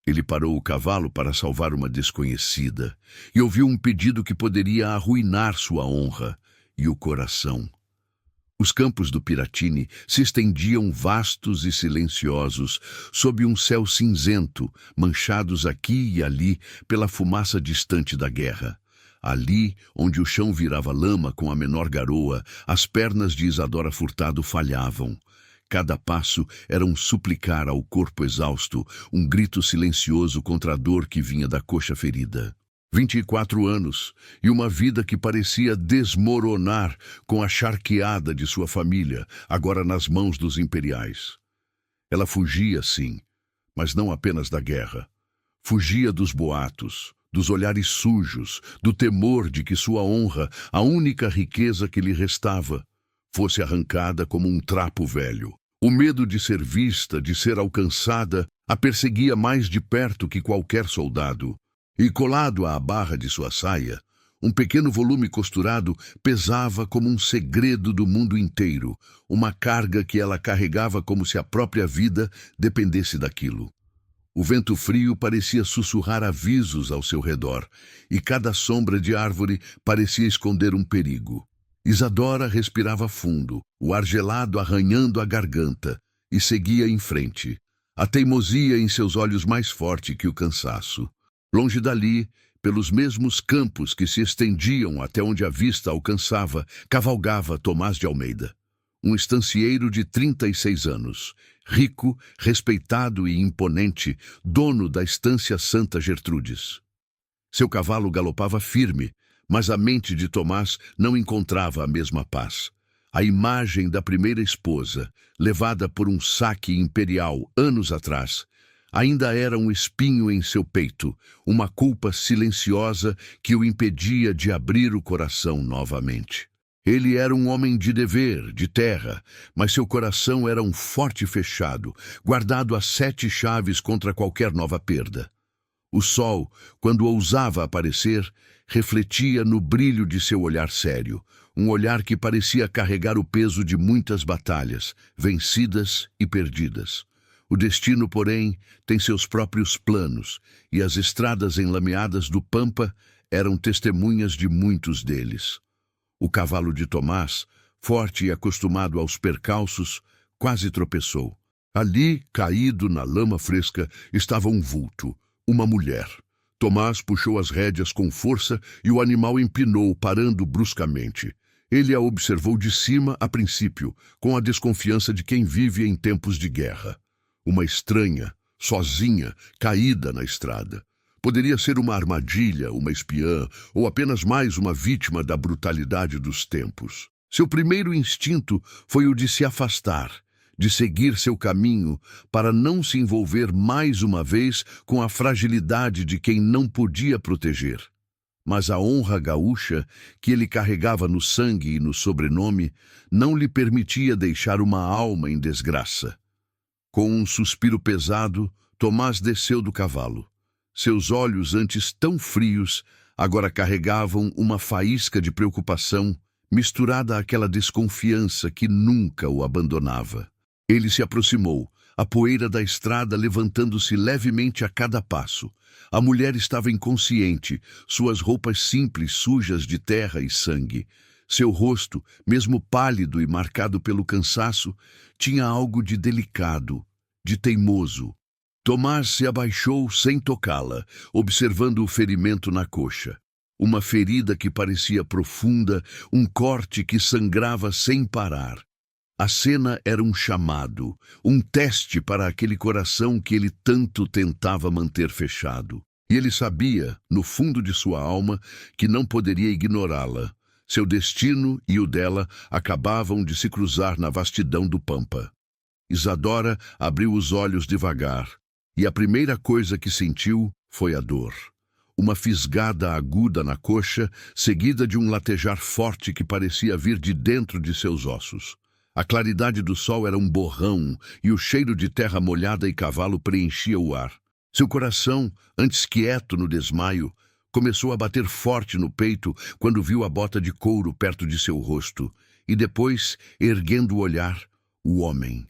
Ele parou o cavalo para salvar uma desconhecida e ouviu um pedido que poderia arruinar sua honra e o coração. Os campos do Piratini se estendiam vastos e silenciosos, sob um céu cinzento, manchados aqui e ali pela fumaça distante da guerra. Ali, onde o chão virava lama com a menor garoa, as pernas de Isadora Furtado falhavam. Cada passo era um suplicar ao corpo exausto, um grito silencioso contra a dor que vinha da coxa ferida. 24 anos, e uma vida que parecia desmoronar com a charqueada de sua família, agora nas mãos dos imperiais. Ela fugia, sim, mas não apenas da guerra. Fugia dos boatos, dos olhares sujos, do temor de que sua honra, a única riqueza que lhe restava, fosse arrancada como um trapo velho. O medo de ser vista, de ser alcançada, a perseguia mais de perto que qualquer soldado. E colado à barra de sua saia, um pequeno volume costurado pesava como um segredo do mundo inteiro, uma carga que ela carregava como se a própria vida dependesse daquilo. O vento frio parecia sussurrar avisos ao seu redor, e cada sombra de árvore parecia esconder um perigo. Isadora respirava fundo, o ar gelado arranhando a garganta, e seguia em frente, a teimosia em seus olhos mais forte que o cansaço. Longe dali, pelos mesmos campos que se estendiam até onde a vista alcançava, cavalgava Tomás de Almeida, um estancieiro de 36 anos, rico, respeitado e imponente, dono da estância Santa Gertrudes. Seu cavalo galopava firme, mas a mente de Tomás não encontrava a mesma paz. A imagem da primeira esposa, levada por um saque imperial anos atrás, ainda era um espinho em seu peito, uma culpa silenciosa que o impedia de abrir o coração novamente. Ele era um homem de dever, de terra, mas seu coração era um forte fechado, guardado a 7 chaves contra qualquer nova perda. O sol, quando ousava aparecer, refletia no brilho de seu olhar sério, um olhar que parecia carregar o peso de muitas batalhas, vencidas e perdidas. O destino, porém, tem seus próprios planos, e as estradas enlameadas do Pampa eram testemunhas de muitos deles. O cavalo de Tomás, forte e acostumado aos percalços, quase tropeçou. Ali, caído na lama fresca, estava um vulto, uma mulher. Tomás puxou as rédeas com força e o animal empinou, parando bruscamente. Ele a observou de cima, a princípio, com a desconfiança de quem vive em tempos de guerra. Uma estranha, sozinha, caída na estrada. Poderia ser uma armadilha, uma espiã, ou apenas mais uma vítima da brutalidade dos tempos. Seu primeiro instinto foi o de se afastar, de seguir seu caminho, para não se envolver mais uma vez com a fragilidade de quem não podia proteger. Mas a honra gaúcha, que ele carregava no sangue e no sobrenome, não lhe permitia deixar uma alma em desgraça. Com um suspiro pesado, Tomás desceu do cavalo. Seus olhos, antes tão frios, agora carregavam uma faísca de preocupação, misturada àquela desconfiança que nunca o abandonava. Ele se aproximou, a poeira da estrada levantando-se levemente a cada passo. A mulher estava inconsciente, suas roupas simples sujas de terra e sangue. Seu rosto, mesmo pálido e marcado pelo cansaço, tinha algo de delicado, de teimoso. Tomás se abaixou sem tocá-la, observando o ferimento na coxa. Uma ferida que parecia profunda, um corte que sangrava sem parar. A cena era um chamado, um teste para aquele coração que ele tanto tentava manter fechado. E ele sabia, no fundo de sua alma, que não poderia ignorá-la. Seu destino e o dela acabavam de se cruzar na vastidão do Pampa. Isadora abriu os olhos devagar, e a primeira coisa que sentiu foi a dor. Uma fisgada aguda na coxa, seguida de um latejar forte que parecia vir de dentro de seus ossos. A claridade do sol era um borrão, e o cheiro de terra molhada e cavalo preenchia o ar. Seu coração, antes quieto no desmaio, começou a bater forte no peito quando viu a bota de couro perto de seu rosto, e depois, erguendo o olhar, o homem,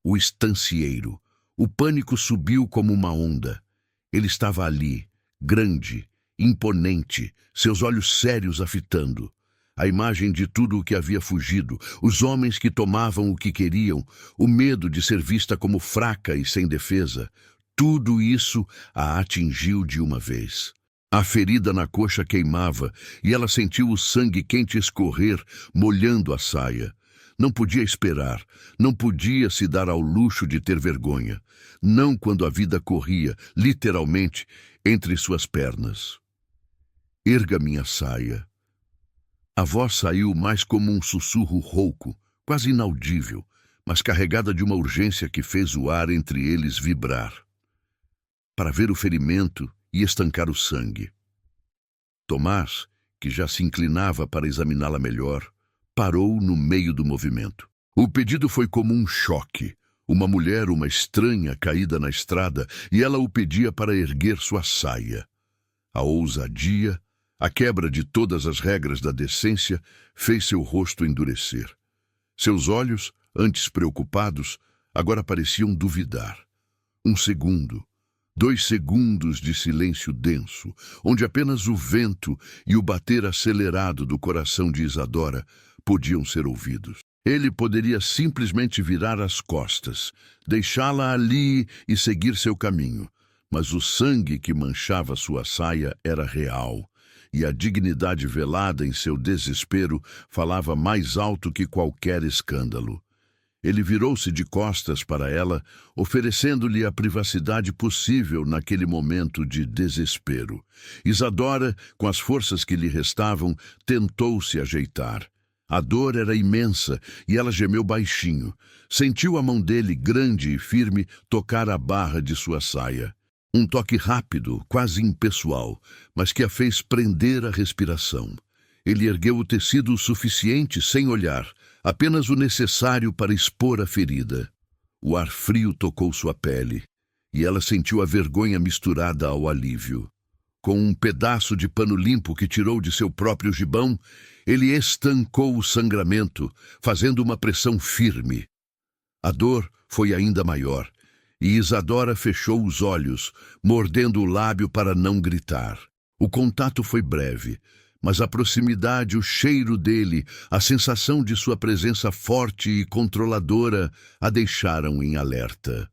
o estancieiro. O pânico subiu como uma onda. Ele estava ali, grande, imponente, seus olhos sérios a fitando. A imagem de tudo o que havia fugido, os homens que tomavam o que queriam, o medo de ser vista como fraca e sem defesa, tudo isso a atingiu de uma vez. A ferida na coxa queimava e ela sentiu o sangue quente escorrer, molhando a saia. Não podia esperar, não podia se dar ao luxo de ter vergonha. Não quando a vida corria, literalmente, entre suas pernas. Erga minha saia. A voz saiu mais como um sussurro rouco, quase inaudível, mas carregada de uma urgência que fez o ar entre eles vibrar. Para ver o ferimento e estancar o sangue. Tomás, que já se inclinava para examiná-la melhor, parou no meio do movimento. O pedido foi como um choque. Uma mulher, uma estranha, caída na estrada, e ela o pedia para erguer sua saia. A ousadia, a quebra de todas as regras da decência, fez seu rosto endurecer. Seus olhos, antes preocupados, agora pareciam duvidar. 1 segundo, 2 segundos de silêncio denso, onde apenas o vento e o bater acelerado do coração de Isadora podiam ser ouvidos. Ele poderia simplesmente virar as costas, deixá-la ali e seguir seu caminho, mas o sangue que manchava sua saia era real, e a dignidade velada em seu desespero falava mais alto que qualquer escândalo. Ele virou-se de costas para ela, oferecendo-lhe a privacidade possível naquele momento de desespero. Isadora, com as forças que lhe restavam, tentou se ajeitar. A dor era imensa e ela gemeu baixinho. Sentiu a mão dele, grande e firme, tocar a barra de sua saia. Um toque rápido, quase impessoal, mas que a fez prender a respiração. Ele ergueu o tecido o suficiente sem olhar, apenas o necessário para expor a ferida. O ar frio tocou sua pele, e ela sentiu a vergonha misturada ao alívio. Com um pedaço de pano limpo que tirou de seu próprio gibão, ele estancou o sangramento, fazendo uma pressão firme. A dor foi ainda maior, e Isadora fechou os olhos, mordendo o lábio para não gritar. O contato foi breve, mas a proximidade, o cheiro dele, a sensação de sua presença forte e controladora a deixaram em alerta.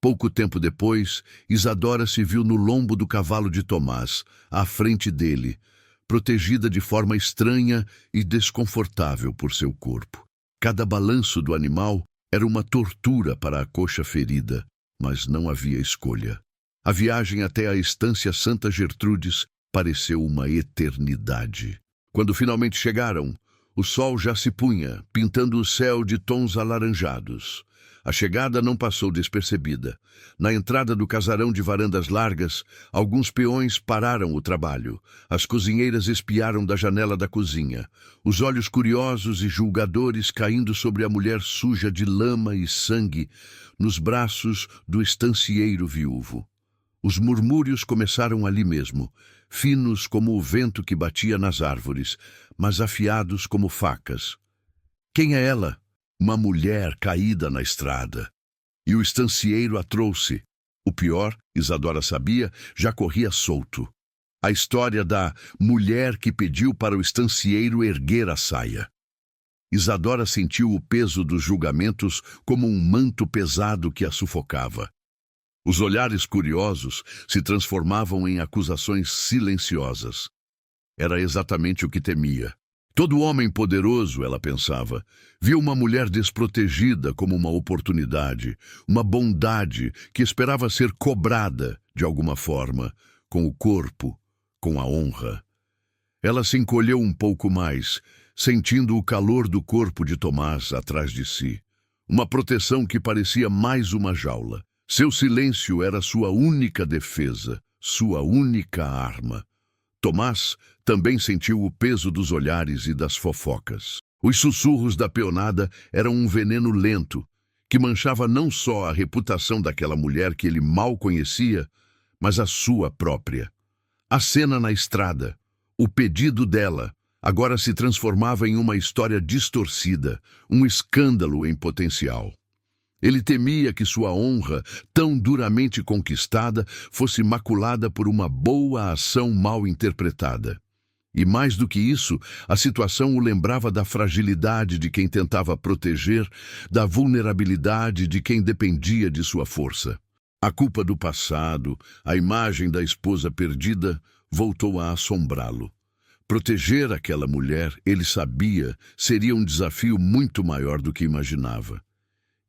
Pouco tempo depois, Isadora se viu no lombo do cavalo de Tomás, à frente dele, protegida de forma estranha e desconfortável por seu corpo. Cada balanço do animal era uma tortura para a coxa ferida, mas não havia escolha. A viagem até a estância Santa Gertrudes pareceu uma eternidade. Quando finalmente chegaram, o sol já se punha, pintando o céu de tons alaranjados. A chegada não passou despercebida. Na entrada do casarão de varandas largas, alguns peões pararam o trabalho. As cozinheiras espiaram da janela da cozinha, os olhos curiosos e julgadores caindo sobre a mulher suja de lama e sangue nos braços do estancieiro viúvo. Os murmúrios começaram ali mesmo, finos como o vento que batia nas árvores, mas afiados como facas. Quem é ela? Uma mulher caída na estrada. E o estancieiro a trouxe. O pior, Isadora sabia, já corria solto. A história da mulher que pediu para o estancieiro erguer a saia. Isadora sentiu o peso dos julgamentos como um manto pesado que a sufocava. Os olhares curiosos se transformavam em acusações silenciosas. Era exatamente o que temia. Todo homem poderoso, ela pensava, viu uma mulher desprotegida como uma oportunidade, uma bondade que esperava ser cobrada de alguma forma, com o corpo, com a honra. Ela se encolheu um pouco mais, sentindo o calor do corpo de Tomás atrás de si. Uma proteção que parecia mais uma jaula. Seu silêncio era sua única defesa, sua única arma. Tomás também sentiu o peso dos olhares e das fofocas. Os sussurros da peonada eram um veneno lento, que manchava não só a reputação daquela mulher que ele mal conhecia, mas a sua própria. A cena na estrada, o pedido dela, agora se transformava em uma história distorcida, um escândalo em potencial. Ele temia que sua honra, tão duramente conquistada, fosse maculada por uma boa ação mal interpretada. E mais do que isso, a situação o lembrava da fragilidade de quem tentava proteger, da vulnerabilidade de quem dependia de sua força. A culpa do passado, a imagem da esposa perdida, voltou a assombrá-lo. Proteger aquela mulher, ele sabia, seria um desafio muito maior do que imaginava.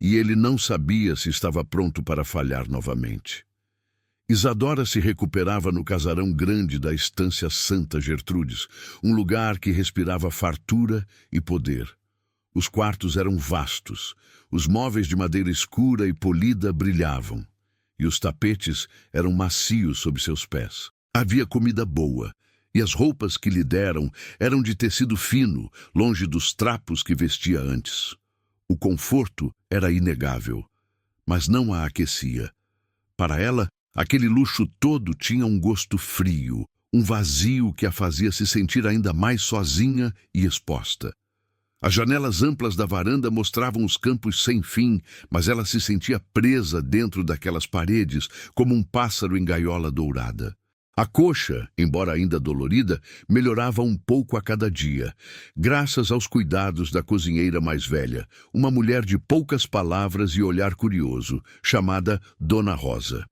E ele não sabia se estava pronto para falhar novamente. Isadora se recuperava no casarão grande da Estância Santa Gertrudes, um lugar que respirava fartura e poder. Os quartos eram vastos, os móveis de madeira escura e polida brilhavam, e os tapetes eram macios sob seus pés. Havia comida boa, e as roupas que lhe deram eram de tecido fino, longe dos trapos que vestia antes. O conforto era inegável, mas não a aquecia. Para ela, aquele luxo todo tinha um gosto frio, um vazio que a fazia se sentir ainda mais sozinha e exposta. As janelas amplas da varanda mostravam os campos sem fim, mas ela se sentia presa dentro daquelas paredes, como um pássaro em gaiola dourada. A coxa, embora ainda dolorida, melhorava um pouco a cada dia, graças aos cuidados da cozinheira mais velha, uma mulher de poucas palavras e olhar curioso, chamada Dona Rosa.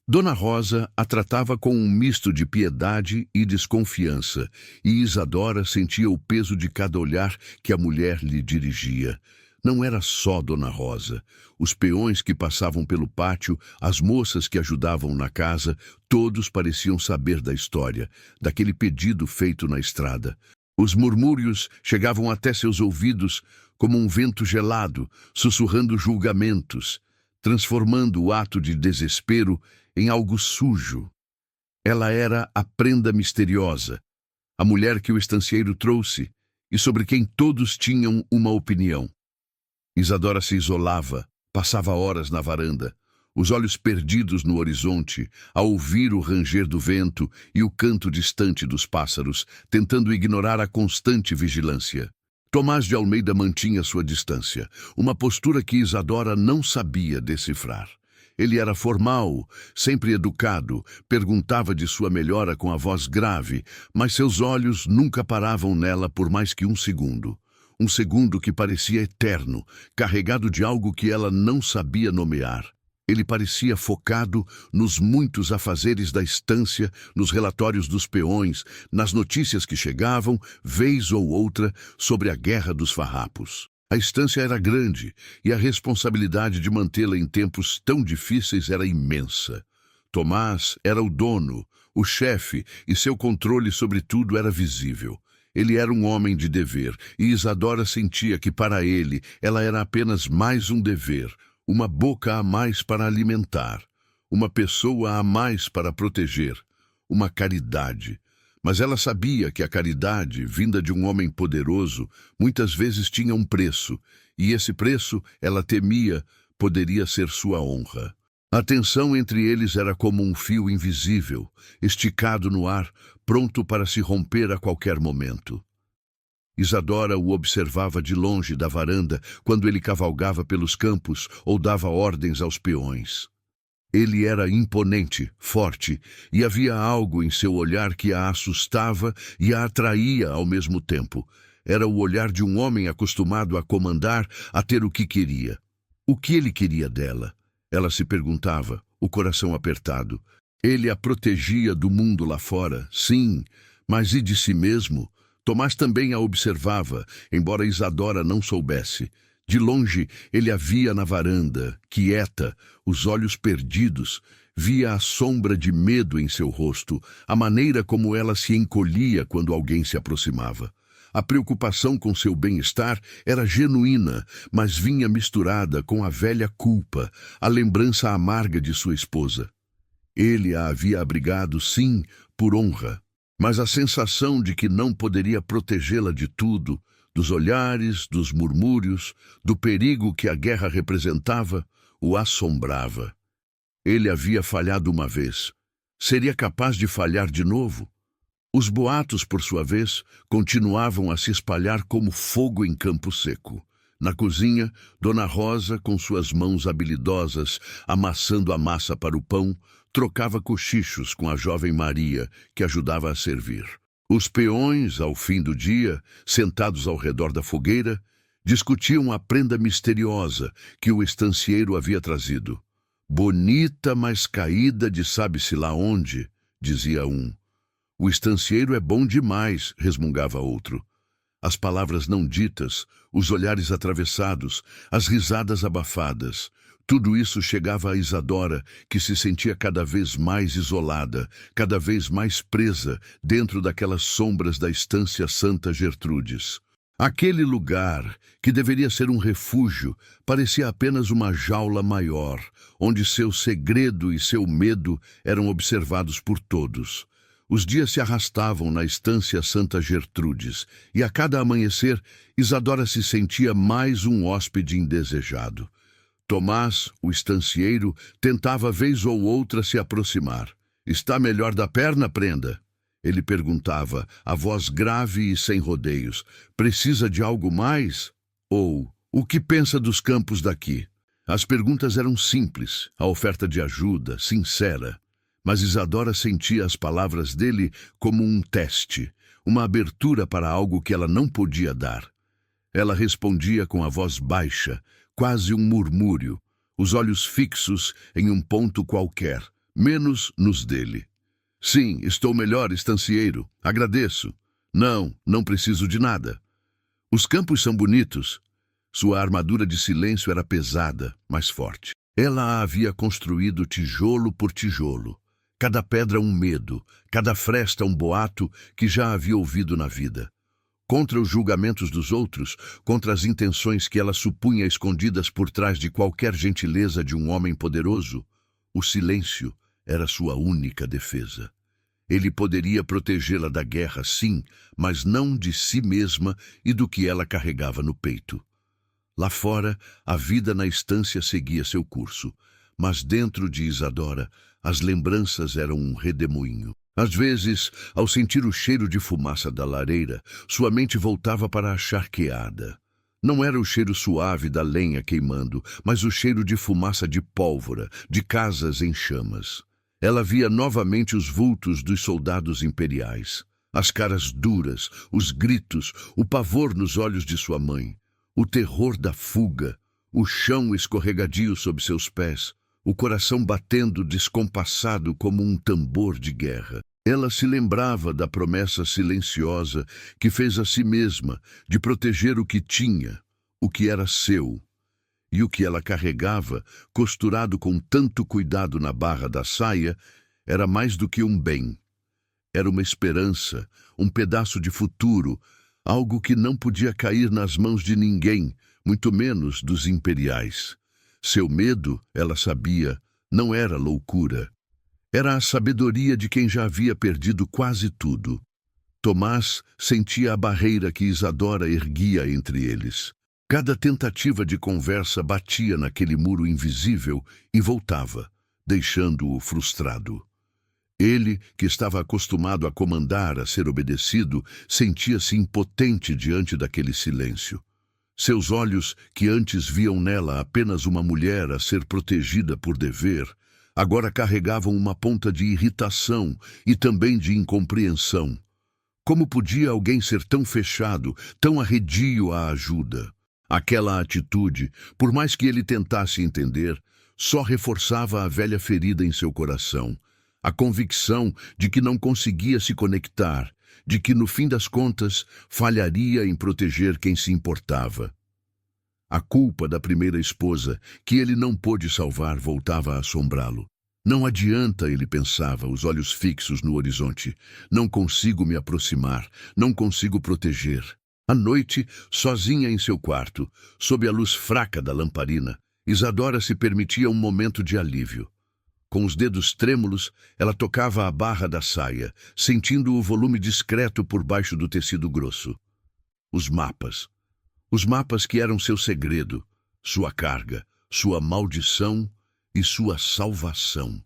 Dona Rosa a tratava com um misto de piedade e desconfiança, e Isadora sentia o peso de cada olhar que a mulher lhe dirigia. Não era só Dona Rosa. Os peões que passavam pelo pátio, as moças que ajudavam na casa, todos pareciam saber da história, daquele pedido feito na estrada. Os murmúrios chegavam até seus ouvidos como um vento gelado, sussurrando julgamentos, transformando o ato de desespero em algo sujo. Ela era a prenda misteriosa, a mulher que o estancieiro trouxe e sobre quem todos tinham uma opinião. Isadora se isolava, passava horas na varanda, os olhos perdidos no horizonte, a ouvir o ranger do vento e o canto distante dos pássaros, tentando ignorar a constante vigilância. Tomás de Almeida mantinha sua distância, uma postura que Isadora não sabia decifrar. Ele era formal, sempre educado, perguntava de sua melhora com a voz grave, mas seus olhos nunca paravam nela por mais que um segundo. Um segundo que parecia eterno, carregado de algo que ela não sabia nomear. Ele parecia focado nos muitos afazeres da estância, nos relatórios dos peões, nas notícias que chegavam, vez ou outra, sobre a guerra dos farrapos. A estância era grande e a responsabilidade de mantê-la em tempos tão difíceis era imensa. Tomás era o dono, o chefe, e seu controle sobre tudo era visível. Ele era um homem de dever, e Isadora sentia que para ele ela era apenas mais um dever, uma boca a mais para alimentar, uma pessoa a mais para proteger, uma caridade. Mas ela sabia que a caridade, vinda de um homem poderoso, muitas vezes tinha um preço, e esse preço, ela temia, poderia ser sua honra. A tensão entre eles era como um fio invisível, esticado no ar, pronto para se romper a qualquer momento. Isadora o observava de longe da varanda quando ele cavalgava pelos campos ou dava ordens aos peões. Ele era imponente, forte, e havia algo em seu olhar que a assustava e a atraía ao mesmo tempo. Era o olhar de um homem acostumado a comandar, a ter o que queria. O que ele queria dela? Ela se perguntava, o coração apertado. Ele a protegia do mundo lá fora, sim, mas e de si mesmo? Tomás também a observava, embora Isadora não soubesse. De longe, ele a via na varanda, quieta, os olhos perdidos, via a sombra de medo em seu rosto, a maneira como ela se encolhia quando alguém se aproximava. A preocupação com seu bem-estar era genuína, mas vinha misturada com a velha culpa, a lembrança amarga de sua esposa. Ele a havia abrigado, sim, por honra, mas a sensação de que não poderia protegê-la de tudo, dos olhares, dos murmúrios, do perigo que a guerra representava, o assombrava. Ele havia falhado uma vez. Seria capaz de falhar de novo? Os boatos, por sua vez, continuavam a se espalhar como fogo em campo seco. Na cozinha, Dona Rosa, com suas mãos habilidosas, amassando a massa para o pão, trocava cochichos com a jovem Maria, que ajudava a servir. Os peões, ao fim do dia, sentados ao redor da fogueira, discutiam a prenda misteriosa que o estancieiro havia trazido. Bonita, mas caída de sabe-se lá onde, dizia um. O estancieiro é bom demais, resmungava outro. As palavras não ditas, os olhares atravessados, as risadas abafadas, tudo isso chegava a Isadora, que se sentia cada vez mais isolada, cada vez mais presa dentro daquelas sombras da estância Santa Gertrudes. Aquele lugar, que deveria ser um refúgio, parecia apenas uma jaula maior, onde seu segredo e seu medo eram observados por todos. Os dias se arrastavam na estância Santa Gertrudes, e a cada amanhecer, Isadora se sentia mais um hóspede indesejado. Tomás, o estancieiro, tentava vez ou outra se aproximar. "Está melhor da perna, prenda?" Ele perguntava, a voz grave e sem rodeios. "Precisa de algo mais?" Ou, "O que pensa dos campos daqui?" As perguntas eram simples, a oferta de ajuda, sincera. Mas Isadora sentia as palavras dele como um teste, uma abertura para algo que ela não podia dar. Ela respondia com a voz baixa, quase um murmúrio, os olhos fixos em um ponto qualquer, menos nos dele. "Sim, estou melhor, estancieiro. Agradeço. Não, não preciso de nada. Os campos são bonitos." Sua armadura de silêncio era pesada, mas forte. Ela a havia construído tijolo por tijolo. Cada pedra um medo, cada fresta um boato que já havia ouvido na vida. Contra os julgamentos dos outros, contra as intenções que ela supunha escondidas por trás de qualquer gentileza de um homem poderoso, o silêncio era sua única defesa. Ele poderia protegê-la da guerra, sim, mas não de si mesma e do que ela carregava no peito. Lá fora, a vida na estância seguia seu curso, mas dentro de Isadora, as lembranças eram um redemoinho. Às vezes, ao sentir o cheiro de fumaça da lareira, sua mente voltava para a charqueada. Não era o cheiro suave da lenha queimando, mas o cheiro de fumaça de pólvora, de casas em chamas. Ela via novamente os vultos dos soldados imperiais, as caras duras, os gritos, o pavor nos olhos de sua mãe, o terror da fuga, o chão escorregadio sob seus pés, o coração batendo descompassado como um tambor de guerra. Ela se lembrava da promessa silenciosa que fez a si mesma de proteger o que tinha, o que era seu. E o que ela carregava, costurado com tanto cuidado na barra da saia, era mais do que um bem. Era uma esperança, um pedaço de futuro, algo que não podia cair nas mãos de ninguém, muito menos dos imperiais. Seu medo, ela sabia, não era loucura. Era a sabedoria de quem já havia perdido quase tudo. Tomás sentia a barreira que Isadora erguia entre eles. Cada tentativa de conversa batia naquele muro invisível e voltava, deixando-o frustrado. Ele, que estava acostumado a comandar, a ser obedecido, sentia-se impotente diante daquele silêncio. Seus olhos, que antes viam nela apenas uma mulher a ser protegida por dever, agora carregavam uma ponta de irritação e também de incompreensão. Como podia alguém ser tão fechado, tão arredio à ajuda? Aquela atitude, por mais que ele tentasse entender, só reforçava a velha ferida em seu coração, a convicção de que não conseguia se conectar, de que, no fim das contas, falharia em proteger quem se importava. A culpa da primeira esposa, que ele não pôde salvar, voltava a assombrá-lo. Não adianta, ele pensava, os olhos fixos no horizonte. Não consigo me aproximar, não consigo proteger. À noite, sozinha em seu quarto, sob a luz fraca da lamparina, Isadora se permitia um momento de alívio. Com os dedos trêmulos, ela tocava a barra da saia, sentindo o volume discreto por baixo do tecido grosso. Os mapas. Os mapas que eram seu segredo, sua carga, sua maldição e sua salvação.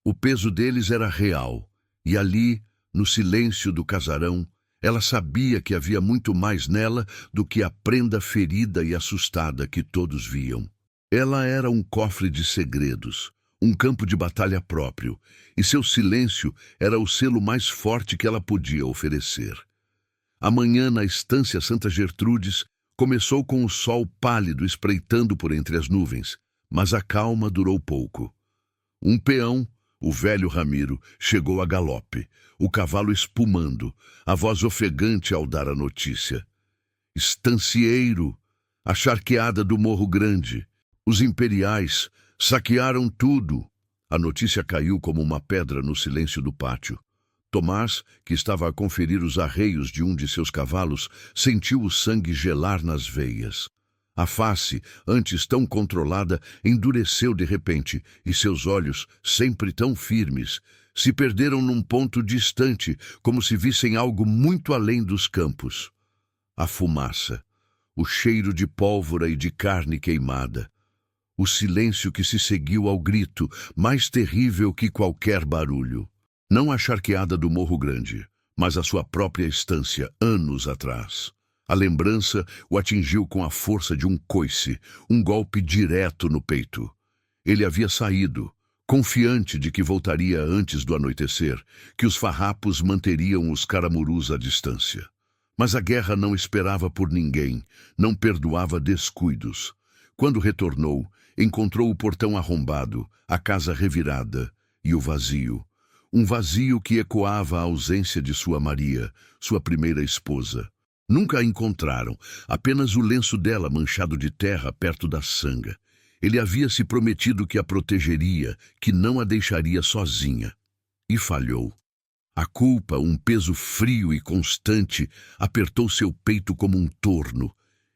O peso deles era real, e ali, no silêncio do casarão, Ela sabia que havia muito mais nela do que a prenda ferida e assustada que todos viam. Ela era um cofre de segredos, um campo de batalha próprio, e seu silêncio era o selo mais forte que ela podia oferecer. A manhã na estância Santa Gertrudes começou com o sol pálido espreitando por entre as nuvens, mas a calma durou pouco. Um peão, o velho Ramiro, chegou a galope, o cavalo espumando, a voz ofegante ao dar a notícia. Estancieiro, a charqueada do Morro Grande, os imperiais saquearam tudo. A notícia caiu como uma pedra no silêncio do pátio. Tomás, que estava a conferir os arreios de um de seus cavalos, sentiu o sangue gelar nas veias. A face, antes tão controlada, endureceu de repente, e seus olhos, sempre tão firmes, se perderam num ponto distante, como se vissem algo muito além dos campos. A fumaça, o cheiro de pólvora e de carne queimada, o silêncio que se seguiu ao grito, mais terrível que qualquer barulho. Não a charqueada do Morro Grande, mas a sua própria estância, anos atrás. A lembrança o atingiu com a força de um coice, um golpe direto no peito. Ele havia saído, confiante de que voltaria antes do anoitecer, que os farrapos manteriam os caramurus à distância. Mas a guerra não esperava por ninguém, não perdoava descuidos. Quando retornou, encontrou o portão arrombado, a casa revirada e o vazio. Um vazio que ecoava a ausência de sua Maria, sua primeira esposa. Nunca a encontraram, apenas o lenço dela manchado de terra perto da sanga. Ele havia se prometido que a protegeria, que não a deixaria sozinha. E falhou. A culpa, um peso frio e constante, apertou seu peito como um torno.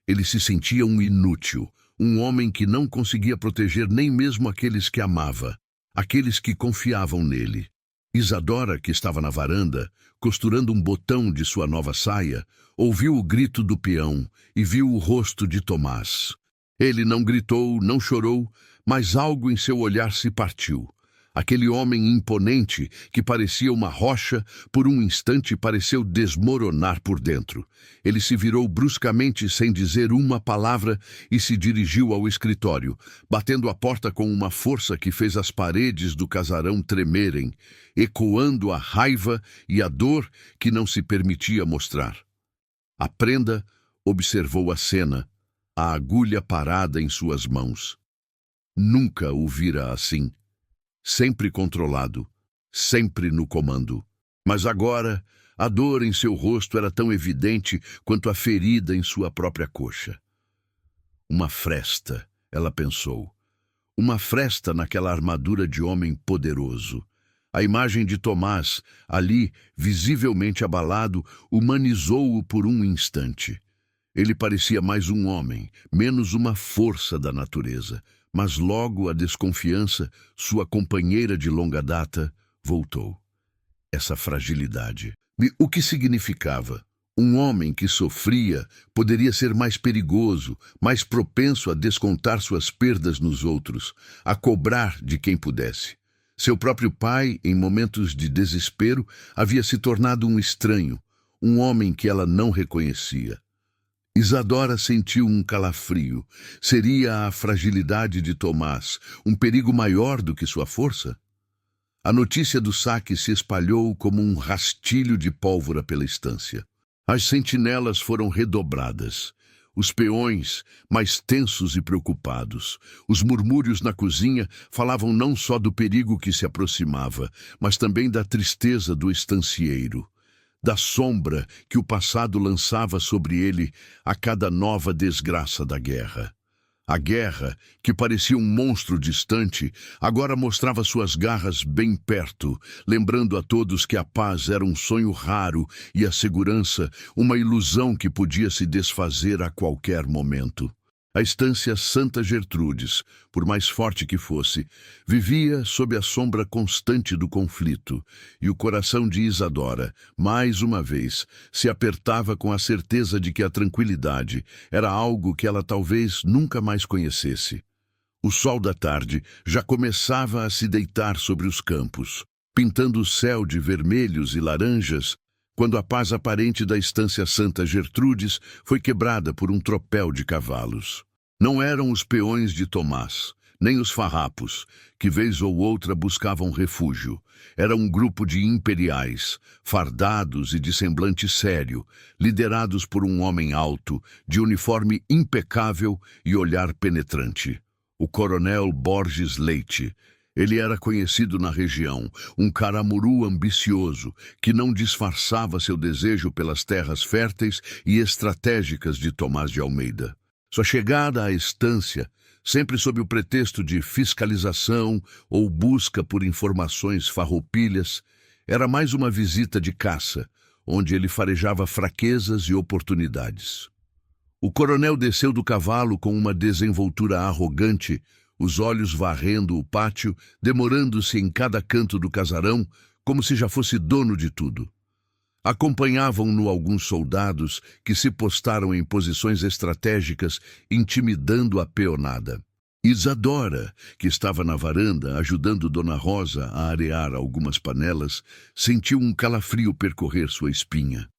Ele se sentia um inútil, um homem que não conseguia proteger nem mesmo aqueles que amava, aqueles que confiavam nele. Isadora, que estava na varanda, costurando um botão de sua nova saia, ouviu o grito do peão e viu o rosto de Tomás. Ele não gritou, não chorou, mas algo em seu olhar se partiu. Aquele homem imponente, que parecia uma rocha, por um instante pareceu desmoronar por dentro. Ele se virou bruscamente sem dizer uma palavra e se dirigiu ao escritório, batendo a porta com uma força que fez as paredes do casarão tremerem, ecoando a raiva e a dor que não se permitia mostrar. A prenda observou a cena, a agulha parada em suas mãos. Nunca o vira assim. Sempre controlado, sempre no comando. Mas agora, a dor em seu rosto era tão evidente quanto a ferida em sua própria coxa. Uma fresta, ela pensou. Uma fresta naquela armadura de homem poderoso. A imagem de Tomás, ali, visivelmente abalado, humanizou-o por um instante. Ele parecia mais um homem, menos uma força da natureza. Mas logo a desconfiança, sua companheira de longa data, voltou. Essa fragilidade. O que significava? Um homem que sofria poderia ser mais perigoso, mais propenso a descontar suas perdas nos outros, a cobrar de quem pudesse. Seu próprio pai, em momentos de desespero, havia se tornado um estranho, um homem que ela não reconhecia. Isadora sentiu um calafrio. Seria a fragilidade de Tomás um perigo maior do que sua força? A notícia do saque se espalhou como um rastilho de pólvora pela estância. As sentinelas foram redobradas. Os peões, mais tensos e preocupados. Os murmúrios na cozinha falavam não só do perigo que se aproximava, mas também da tristeza do estancieiro. Da sombra que o passado lançava sobre ele a cada nova desgraça da guerra. A guerra, que parecia um monstro distante, agora mostrava suas garras bem perto, lembrando a todos que a paz era um sonho raro e a segurança uma ilusão que podia se desfazer a qualquer momento. A estância Santa Gertrudes, por mais forte que fosse, vivia sob a sombra constante do conflito, e o coração de Isadora, mais uma vez, se apertava com a certeza de que a tranquilidade era algo que ela talvez nunca mais conhecesse. O sol da tarde já começava a se deitar sobre os campos, pintando o céu de vermelhos e laranjas, quando a paz aparente da estância Santa Gertrudes foi quebrada por um tropel de cavalos. Não eram os peões de Tomás, nem os farrapos, que vez ou outra buscavam refúgio. Era um grupo de imperiais, fardados e de semblante sério, liderados por um homem alto, de uniforme impecável e olhar penetrante. O coronel Borges Leite. Ele era conhecido na região, um caramuru ambicioso, que não disfarçava seu desejo pelas terras férteis e estratégicas de Tomás de Almeida. Sua chegada à estância, sempre sob o pretexto de fiscalização ou busca por informações farroupilhas, era mais uma visita de caça, onde ele farejava fraquezas e oportunidades. O coronel desceu do cavalo com uma desenvoltura arrogante, os olhos varrendo o pátio, demorando-se em cada canto do casarão, como se já fosse dono de tudo. Acompanhavam-no alguns soldados que se postaram em posições estratégicas, intimidando a peonada. Isadora, que estava na varanda ajudando Dona Rosa a arear algumas panelas, sentiu um calafrio percorrer sua espinha.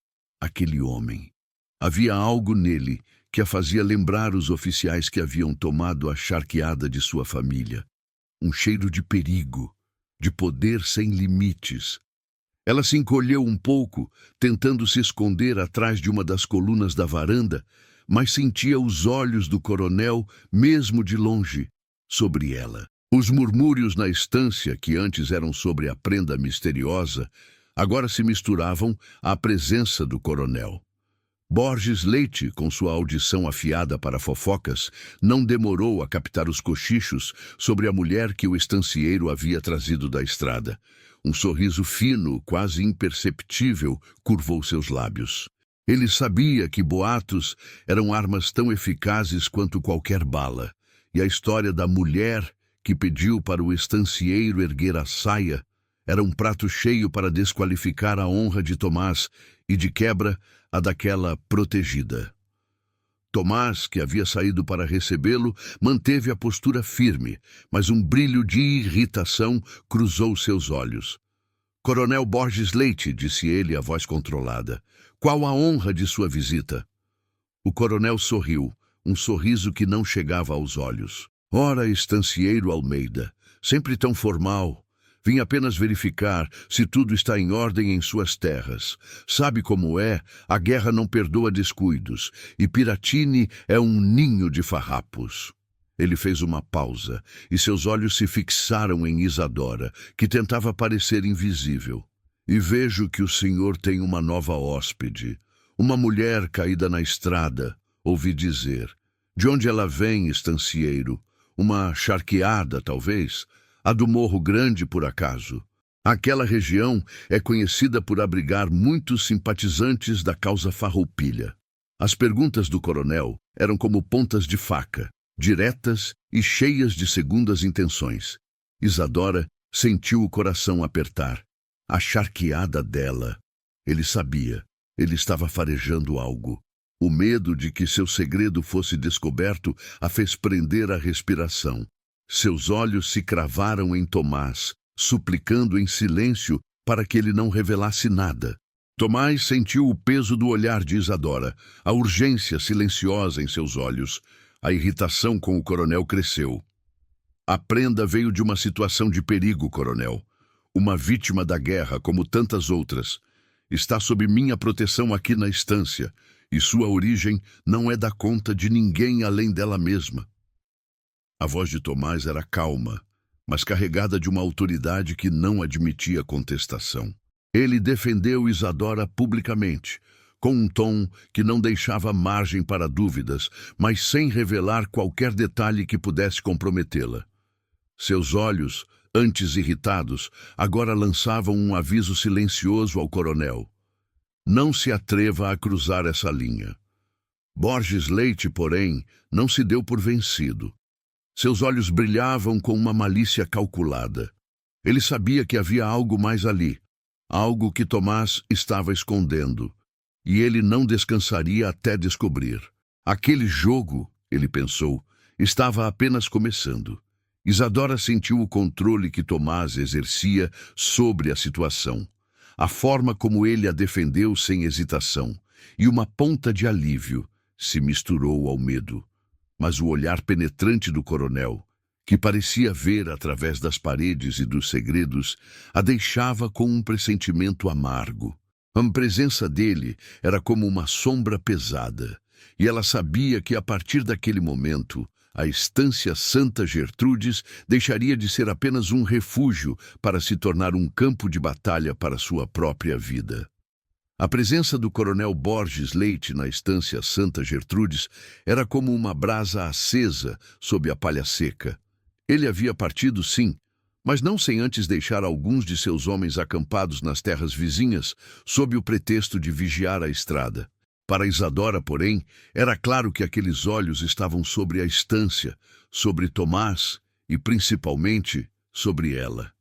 Aquele homem. Havia algo nele que a fazia lembrar os oficiais que haviam tomado a charqueada de sua família. Um cheiro de perigo, de poder sem limites. Ela se encolheu um pouco, tentando se esconder atrás de uma das colunas da varanda, mas sentia os olhos do coronel, mesmo de longe, sobre ela. Os murmúrios na estância, que antes eram sobre a prenda misteriosa, agora se misturavam à presença do coronel. Borges Leite, com sua audição afiada para fofocas, não demorou a captar os cochichos sobre a mulher que o estancieiro havia trazido da estrada. Um sorriso fino, quase imperceptível, curvou seus lábios. Ele sabia que boatos eram armas tão eficazes quanto qualquer bala, e a história da mulher que pediu para o estancieiro erguer a saia era um prato cheio para desqualificar a honra de Tomás e, de quebra, a daquela protegida. Tomás, que havia saído para recebê-lo, manteve a postura firme, mas um brilho de irritação cruzou seus olhos. Coronel Borges Leite, disse ele, a voz controlada, qual a honra de sua visita? O coronel sorriu, um sorriso que não chegava aos olhos. Ora, estancieiro Almeida, sempre tão formal. Vim apenas verificar se tudo está em ordem em suas terras. Sabe como é? A guerra não perdoa descuidos, e Piratini é um ninho de farrapos. Ele fez uma pausa, e seus olhos se fixaram em Isadora, que tentava parecer invisível. E vejo que o senhor tem uma nova hóspede, uma mulher caída na estrada, ouvi dizer. De onde ela vem, estancieiro? Uma charqueada, talvez? A do Morro Grande, por acaso. Aquela região é conhecida por abrigar muitos simpatizantes da causa farroupilha. As perguntas do coronel eram como pontas de faca, diretas e cheias de segundas intenções. Isadora sentiu o coração apertar. A charqueada dela. Ele sabia. Ele estava farejando algo. O medo de que seu segredo fosse descoberto a fez prender a respiração. Seus olhos se cravaram em Tomás, suplicando em silêncio para que ele não revelasse nada. Tomás sentiu o peso do olhar de Isadora, a urgência silenciosa em seus olhos. A irritação com o coronel cresceu. A prenda veio de uma situação de perigo, coronel. Uma vítima da guerra, como tantas outras. Está sob minha proteção aqui na estância, e sua origem não é da conta de ninguém além dela mesma. A voz de Tomás era calma, mas carregada de uma autoridade que não admitia contestação. Ele defendeu Isadora publicamente, com um tom que não deixava margem para dúvidas, mas sem revelar qualquer detalhe que pudesse comprometê-la. Seus olhos, antes irritados, agora lançavam um aviso silencioso ao coronel. Não se atreva a cruzar essa linha. Borges Leite, porém, não se deu por vencido. Seus olhos brilhavam com uma malícia calculada. Ele sabia que havia algo mais ali, algo que Tomás estava escondendo, e ele não descansaria até descobrir. Aquele jogo, ele pensou, estava apenas começando. Isadora sentiu o controle que Tomás exercia sobre a situação. a forma como ele a defendeu sem hesitação, e uma ponta de alívio se misturou ao medo. Mas o olhar penetrante do coronel, que parecia ver através das paredes e dos segredos, a deixava com um pressentimento amargo. A presença dele era como uma sombra pesada, e ela sabia que a partir daquele momento, a estância Santa Gertrudes deixaria de ser apenas um refúgio para se tornar um campo de batalha para sua própria vida. A presença do coronel Borges Leite na estância Santa Gertrudes era como uma brasa acesa sob a palha seca. Ele havia partido, sim, mas não sem antes deixar alguns de seus homens acampados nas terras vizinhas, sob o pretexto de vigiar a estrada. Para Isadora, porém, era claro que aqueles olhos estavam sobre a estância, sobre Tomás e, principalmente, sobre ela.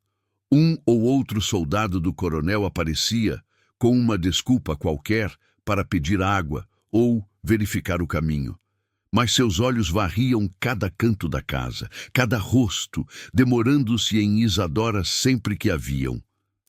Um ou outro soldado do coronel aparecia, com uma desculpa qualquer, para pedir água ou verificar o caminho. Mas seus olhos varriam cada canto da casa, cada rosto, demorando-se em Isadora sempre que a viam.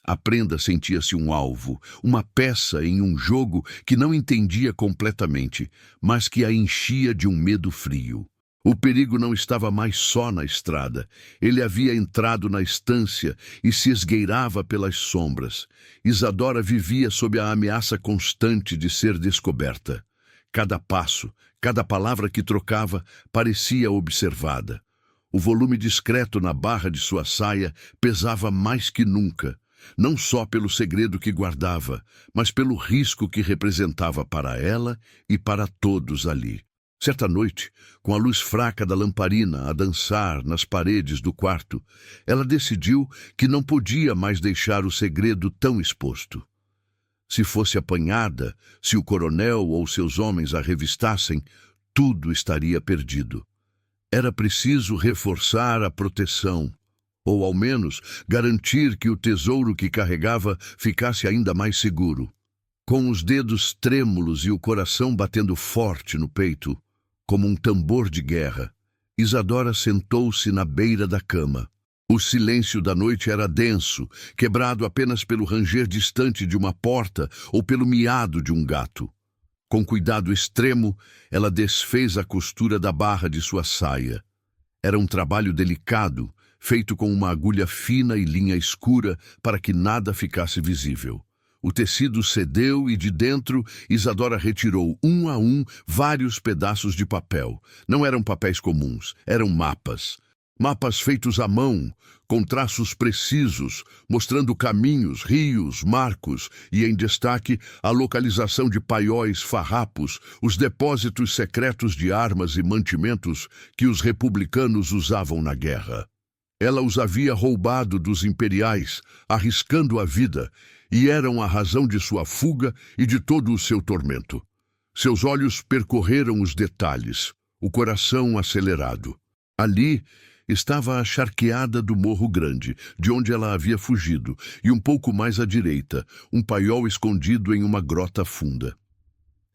A prenda sentia-se um alvo, uma peça em um jogo que não entendia completamente, mas que a enchia de um medo frio. O perigo não estava mais só na estrada. Ele havia entrado na estância e se esgueirava pelas sombras. Isadora vivia sob a ameaça constante de ser descoberta. Cada passo, cada palavra que trocava parecia observada. O volume discreto na barra de sua saia pesava mais que nunca, não só pelo segredo que guardava, mas pelo risco que representava para ela e para todos ali. Certa noite, com a luz fraca da lamparina a dançar nas paredes do quarto, ela decidiu que não podia mais deixar o segredo tão exposto. Se fosse apanhada, se o coronel ou seus homens a revistassem, tudo estaria perdido. Era preciso reforçar a proteção, ou ao menos garantir que o tesouro que carregava ficasse ainda mais seguro. Com os dedos trêmulos e o coração batendo forte no peito, como um tambor de guerra, Isadora sentou-se na beira da cama. O silêncio da noite era denso, quebrado apenas pelo ranger distante de uma porta ou pelo miado de um gato. Com cuidado extremo, ela desfez a costura da barra de sua saia. Era um trabalho delicado, feito com uma agulha fina e linha escura para que nada ficasse visível. O tecido cedeu e de dentro Isadora retirou um a um vários pedaços de papel. Não eram papéis comuns, eram mapas. Mapas feitos à mão, com traços precisos, mostrando caminhos, rios, marcos e, em destaque, a localização de paióis, farrapos, os depósitos secretos de armas e mantimentos que os republicanos usavam na guerra. Ela os havia roubado dos imperiais, arriscando a vida, e eram a razão de sua fuga e de todo o seu tormento. Seus olhos percorreram os detalhes, o coração acelerado. Ali estava a charqueada do Morro Grande, de onde ela havia fugido, e um pouco mais à direita, um paiol escondido em uma grota funda.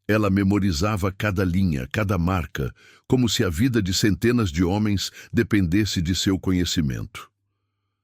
Ela memorizava cada linha, cada marca, como se a vida de centenas de homens dependesse de seu conhecimento.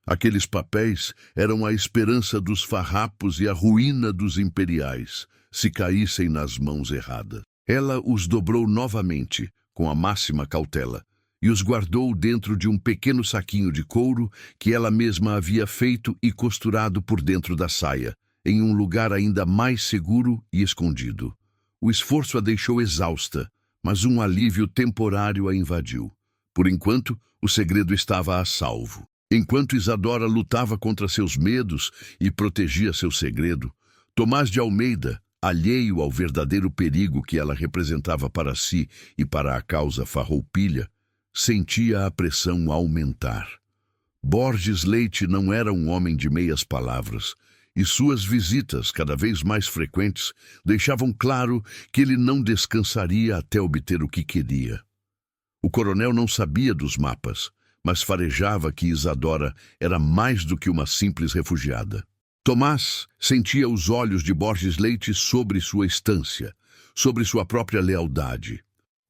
Aqueles papéis eram a esperança dos farrapos e a ruína dos imperiais, se caíssem nas mãos erradas. Ela os dobrou novamente, com a máxima cautela, e os guardou dentro de um pequeno saquinho de couro que ela mesma havia feito e costurado por dentro da saia, em um lugar ainda mais seguro e escondido. O esforço a deixou exausta, mas um alívio temporário a invadiu. Por enquanto, o segredo estava a salvo. Enquanto Isadora lutava contra seus medos e protegia seu segredo, Tomás de Almeida, alheio ao verdadeiro perigo que ela representava para si e para a causa farroupilha, sentia a pressão aumentar. Borges Leite não era um homem de meias palavras, e suas visitas, cada vez mais frequentes, deixavam claro que ele não descansaria até obter o que queria. O coronel não sabia dos mapas, mas farejava que Isadora era mais do que uma simples refugiada. Tomás sentia os olhos de Borges Leite sobre sua estância, sobre sua própria lealdade.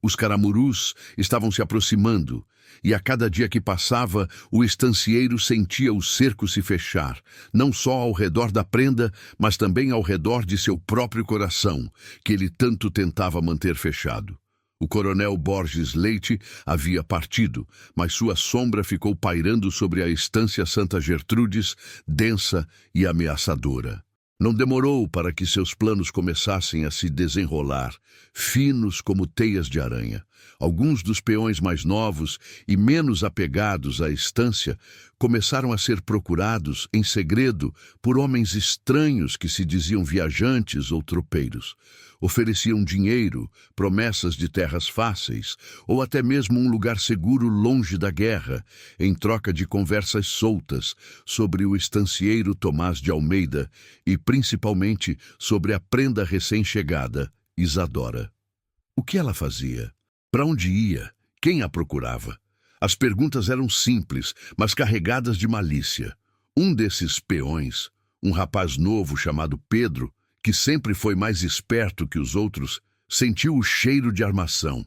Os caramurus estavam se aproximando, e a cada dia que passava, o estancieiro sentia o cerco se fechar, não só ao redor da prenda, mas também ao redor de seu próprio coração, que ele tanto tentava manter fechado. O coronel Borges Leite havia partido, mas sua sombra ficou pairando sobre a estância Santa Gertrudes, densa e ameaçadora. Não demorou para que seus planos começassem a se desenrolar, finos como teias de aranha. Alguns dos peões mais novos e menos apegados à estância começaram a ser procurados em segredo por homens estranhos que se diziam viajantes ou tropeiros. Ofereciam dinheiro, promessas de terras fáceis ou até mesmo um lugar seguro longe da guerra, em troca de conversas soltas sobre o estancieiro Tomás de Almeida e principalmente sobre a prenda recém-chegada, Isadora. O que ela fazia? Para onde ia? Quem a procurava? As perguntas eram simples, mas carregadas de malícia. Um desses peões, um rapaz novo chamado Pedro, que sempre foi mais esperto que os outros, sentiu o cheiro de armação.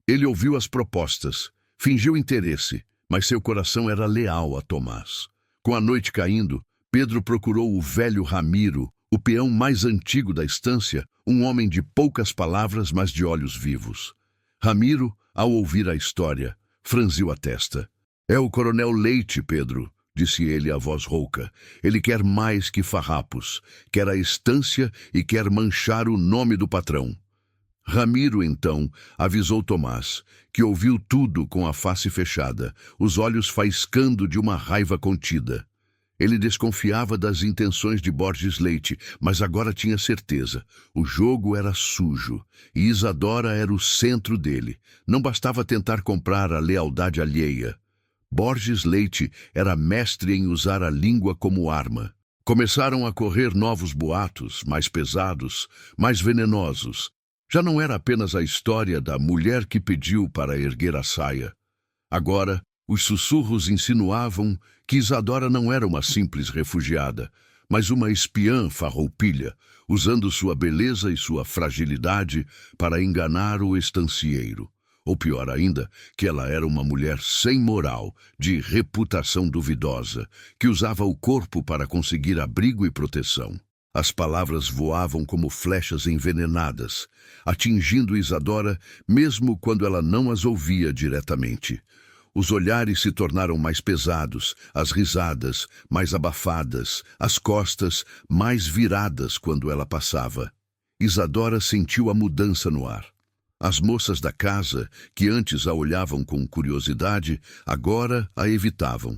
Ele ouviu as propostas, fingiu interesse, mas seu coração era leal a Tomás. Com a noite caindo, Pedro procurou o velho Ramiro, o peão mais antigo da estância, um homem de poucas palavras, mas de olhos vivos. Ramiro, ao ouvir a história, franziu a testa. "É o coronel Leite, Pedro", disse ele a voz rouca. "Ele quer mais que farrapos, quer a estância e quer manchar o nome do patrão." Ramiro, então, avisou Tomás, que ouviu tudo com a face fechada, os olhos faiscando de uma raiva contida. Ele desconfiava das intenções de Borges Leite, mas agora tinha certeza. O jogo era sujo, e Isadora era o centro dele. Não bastava tentar comprar a lealdade alheia. Borges Leite era mestre em usar a língua como arma. Começaram a correr novos boatos, mais pesados, mais venenosos. Já não era apenas a história da mulher que pediu para erguer a saia. Agora, os sussurros insinuavam que Isadora não era uma simples refugiada, mas uma espiã farroupilha, usando sua beleza e sua fragilidade para enganar o estancieiro. Ou pior ainda, que ela era uma mulher sem moral, de reputação duvidosa, que usava o corpo para conseguir abrigo e proteção. As palavras voavam como flechas envenenadas, atingindo Isadora mesmo quando ela não as ouvia diretamente. Os olhares se tornaram mais pesados, as risadas mais abafadas, as costas mais viradas quando ela passava. Isadora sentiu a mudança no ar. As moças da casa, que antes a olhavam com curiosidade, agora a evitavam.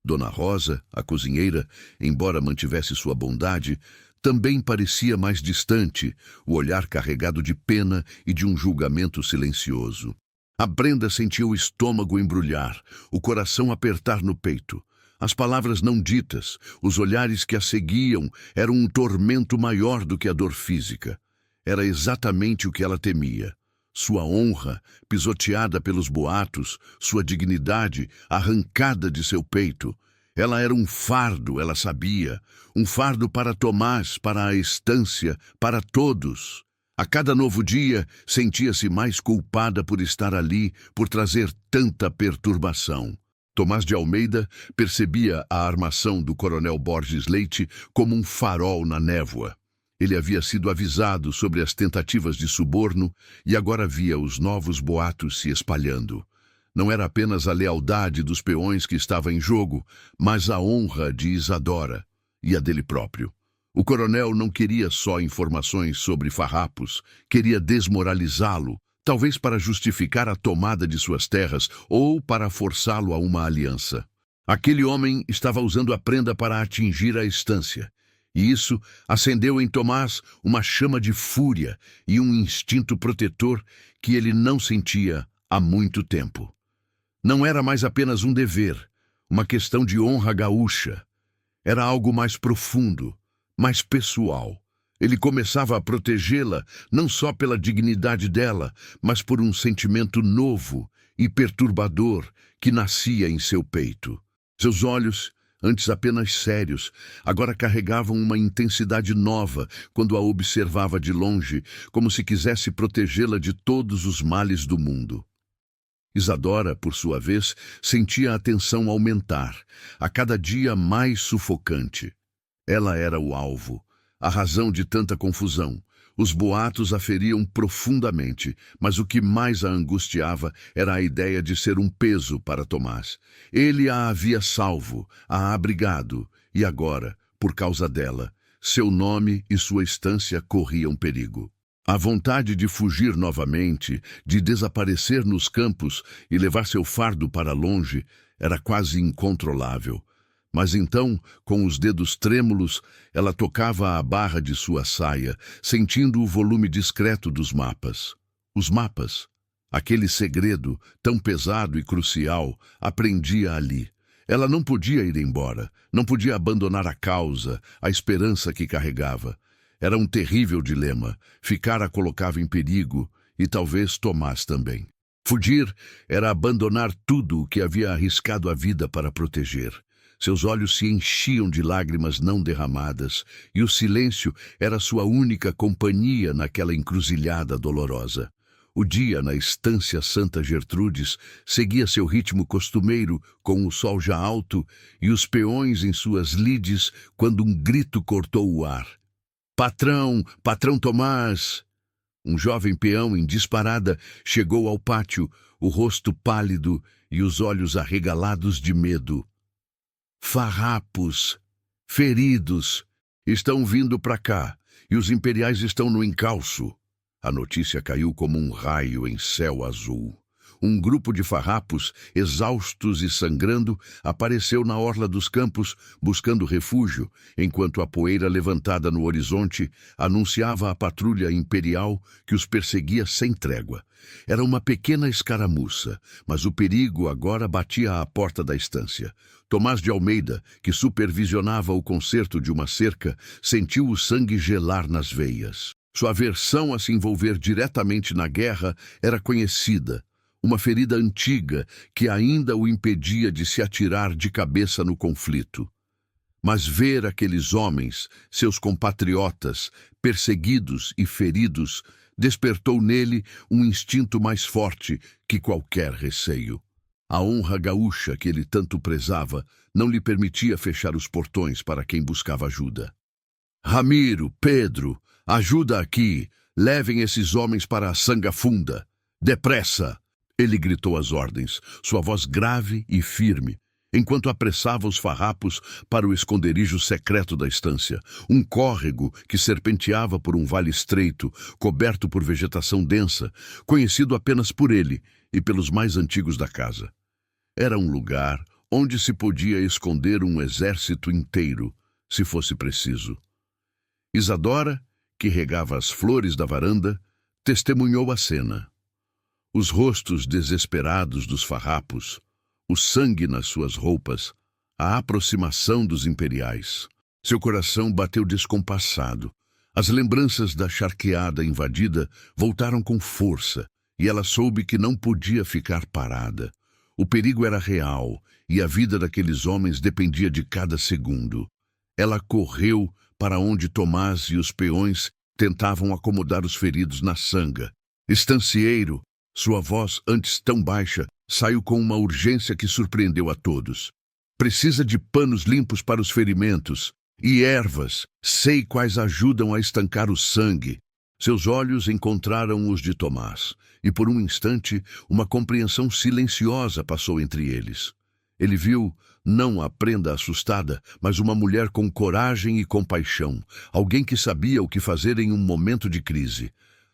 Dona Rosa, a cozinheira, embora mantivesse sua bondade, também parecia mais distante, o olhar carregado de pena e de um julgamento silencioso. A Brenda sentiu o estômago embrulhar, o coração apertar no peito. As palavras não ditas, os olhares que a seguiam, eram um tormento maior do que a dor física. Era exatamente o que ela temia. Sua honra, pisoteada pelos boatos, sua dignidade, arrancada de seu peito. Ela era um fardo, ela sabia. Um fardo para Tomás, para a estância, para todos. A cada novo dia, sentia-se mais culpada por estar ali, por trazer tanta perturbação. Tomás de Almeida percebia a armação do coronel Borges Leite como um farol na névoa. Ele havia sido avisado sobre as tentativas de suborno e agora via os novos boatos se espalhando. Não era apenas a lealdade dos peões que estava em jogo, mas a honra de Isadora e a dele próprio. O coronel não queria só informações sobre farrapos, queria desmoralizá-lo, talvez para justificar a tomada de suas terras ou para forçá-lo a uma aliança. Aquele homem estava usando a prenda para atingir a estância, e isso acendeu em Tomás uma chama de fúria e um instinto protetor que ele não sentia há muito tempo. Não era mais apenas um dever, uma questão de honra gaúcha. Era algo mais profundo, mais pessoal. Ele começava a protegê-la não só pela dignidade dela, mas por um sentimento novo e perturbador que nascia em seu peito. Seus olhos, antes apenas sérios, agora carregavam uma intensidade nova quando a observava de longe, como se quisesse protegê-la de todos os males do mundo. Isadora, por sua vez, sentia a tensão aumentar, a cada dia mais sufocante. Ela era o alvo, a razão de tanta confusão. Os boatos a feriam profundamente, mas o que mais a angustiava era a ideia de ser um peso para Tomás. Ele a havia salvo, a abrigado, e agora, por causa dela, seu nome e sua estância corriam perigo. A vontade de fugir novamente, de desaparecer nos campos e levar seu fardo para longe, era quase incontrolável. Mas então, com os dedos trêmulos, ela tocava a barra de sua saia, sentindo o volume discreto dos mapas. Os mapas, aquele segredo, tão pesado e crucial, aprendia ali. Ela não podia ir embora, não podia abandonar a causa, a esperança que carregava. Era um terrível dilema. Ficar a colocava em perigo, e talvez Tomás também. Fugir era abandonar tudo o que havia arriscado a vida para proteger. Seus olhos se enchiam de lágrimas não derramadas, e o silêncio era sua única companhia naquela encruzilhada dolorosa. O dia na estância Santa Gertrudes seguia seu ritmo costumeiro, com o sol já alto e os peões em suas lides, quando um grito cortou o ar. "Patrão! Patrão Tomás!" Um jovem peão em disparada chegou ao pátio, o rosto pálido e os olhos arregalados de medo. "Farrapos, feridos, estão vindo para cá, e os imperiais estão no encalço." A notícia caiu como um raio em céu azul. Um grupo de farrapos, exaustos e sangrando, apareceu na orla dos campos, buscando refúgio, enquanto a poeira levantada no horizonte anunciava a patrulha imperial que os perseguia sem trégua. Era uma pequena escaramuça, mas o perigo agora batia à porta da estância. Tomás de Almeida, que supervisionava o conserto de uma cerca, sentiu o sangue gelar nas veias. Sua aversão a se envolver diretamente na guerra era conhecida. Uma ferida antiga que ainda o impedia de se atirar de cabeça no conflito. Mas ver aqueles homens, seus compatriotas, perseguidos e feridos, despertou nele um instinto mais forte que qualquer receio. A honra gaúcha que ele tanto prezava não lhe permitia fechar os portões para quem buscava ajuda. "Ramiro, Pedro, ajuda aqui! Levem esses homens para a Sanga Funda! Depressa!" Ele gritou as ordens, sua voz grave e firme, enquanto apressava os farrapos para o esconderijo secreto da estância, um córrego que serpenteava por um vale estreito, coberto por vegetação densa, conhecido apenas por ele e pelos mais antigos da casa. Era um lugar onde se podia esconder um exército inteiro, se fosse preciso. Isadora, que regava as flores da varanda, testemunhou a cena. Os rostos desesperados dos farrapos, o sangue nas suas roupas, a aproximação dos imperiais. Seu coração bateu descompassado. As lembranças da charqueada invadida voltaram com força, e ela soube que não podia ficar parada. O perigo era real, e a vida daqueles homens dependia de cada segundo. Ela correu para onde Tomás e os peões tentavam acomodar os feridos na sanga. "Estancieiro!" Sua voz, antes tão baixa, saiu com uma urgência que surpreendeu a todos. "Precisa de panos limpos para os ferimentos e ervas. Sei quais ajudam a estancar o sangue." Seus olhos encontraram os de Tomás, e por um instante uma compreensão silenciosa passou entre eles. Ele viu, não a prenda assustada, mas uma mulher com coragem e compaixão, alguém que sabia o que fazer em um momento de crise.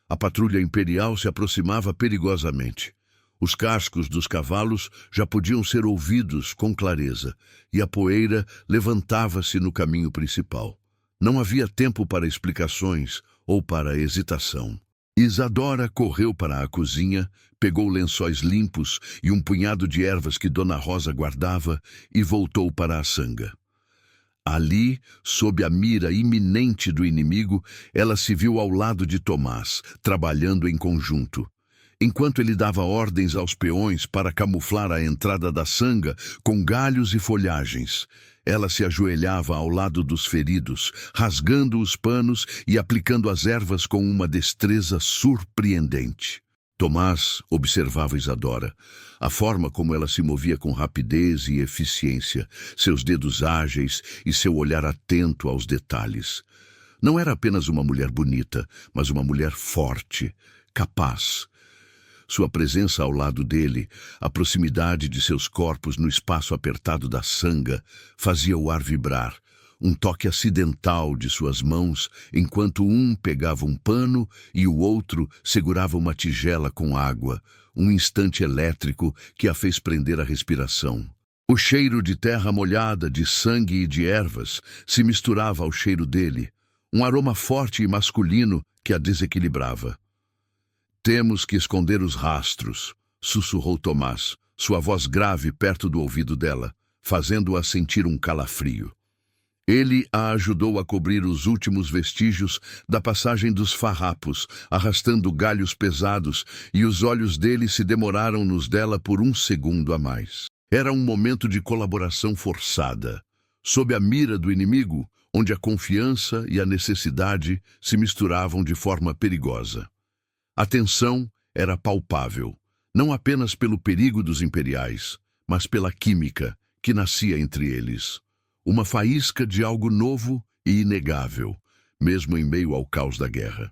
A patrulha imperial se aproximava perigosamente. Os cascos dos cavalos já podiam ser ouvidos com clareza, e a poeira levantava-se no caminho principal. Não havia tempo para explicações ou para hesitação. Isadora correu para a cozinha, pegou lençóis limpos e um punhado de ervas que Dona Rosa guardava e voltou para a sanga. Ali, sob a mira iminente do inimigo, ela se viu ao lado de Tomás, trabalhando em conjunto. Enquanto ele dava ordens aos peões para camuflar a entrada da sanga com galhos e folhagens, Ela se ajoelhava ao lado dos feridos, rasgando os panos e aplicando as ervas com uma destreza surpreendente. Tomás observava Isadora, a forma como ela se movia com rapidez e eficiência, seus dedos ágeis e seu olhar atento aos detalhes. Não era apenas uma mulher bonita, mas uma mulher forte, capaz. Sua presença ao lado dele, a proximidade de seus corpos no espaço apertado da sanga, fazia o ar vibrar. Um toque acidental de suas mãos, enquanto um pegava um pano e o outro segurava uma tigela com água, um instante elétrico que a fez prender a respiração. O cheiro de terra molhada, de sangue e de ervas se misturava ao cheiro dele, um aroma forte e masculino que a desequilibrava. Temos que esconder os rastros, sussurrou Tomás, sua voz grave perto do ouvido dela, fazendo-a sentir um calafrio. Ele a ajudou a cobrir os últimos vestígios da passagem dos farrapos, arrastando galhos pesados, e os olhos dele se demoraram nos dela por um segundo a mais. Era um momento de colaboração forçada, sob a mira do inimigo, onde a confiança e a necessidade se misturavam de forma perigosa. A tensão era palpável, não apenas pelo perigo dos imperiais, mas pela química que nascia entre eles. Uma faísca de algo novo e inegável, mesmo em meio ao caos da guerra.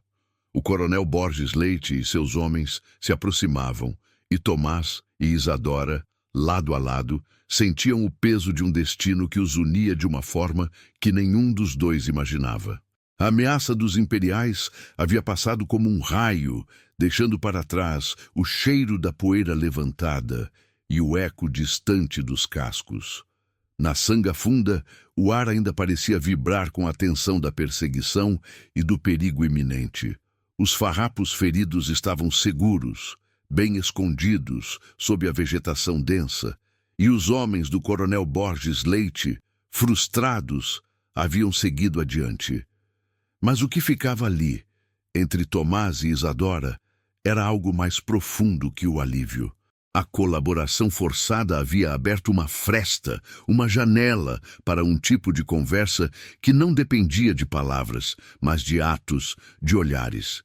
O coronel Borges Leite e seus homens se aproximavam, e Tomás e Isadora, lado a lado, sentiam o peso de um destino que os unia de uma forma que nenhum dos dois imaginava. A ameaça dos imperiais havia passado como um raio, deixando para trás o cheiro da poeira levantada e o eco distante dos cascos. Na sanga funda, o ar ainda parecia vibrar com a tensão da perseguição e do perigo iminente. Os farrapos feridos estavam seguros, bem escondidos sob a vegetação densa, e os homens do coronel Borges Leite, frustrados, haviam seguido adiante. Mas o que ficava ali, entre Tomás e Isadora, era algo mais profundo que o alívio. A colaboração forçada havia aberto uma fresta, uma janela para um tipo de conversa que não dependia de palavras, mas de atos, de olhares.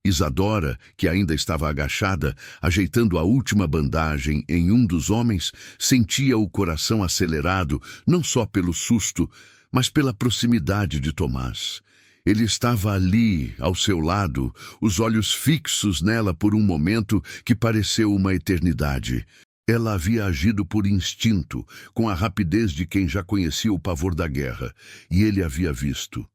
Isadora, que ainda estava agachada, ajeitando a última bandagem em um dos homens, sentia o coração acelerado, não só pelo susto, mas pela proximidade de Tomás. Ele estava ali, ao seu lado, os olhos fixos nela por um momento que pareceu uma eternidade. Ela havia agido por instinto, com a rapidez de quem já conhecia o pavor da guerra, e ele havia visto.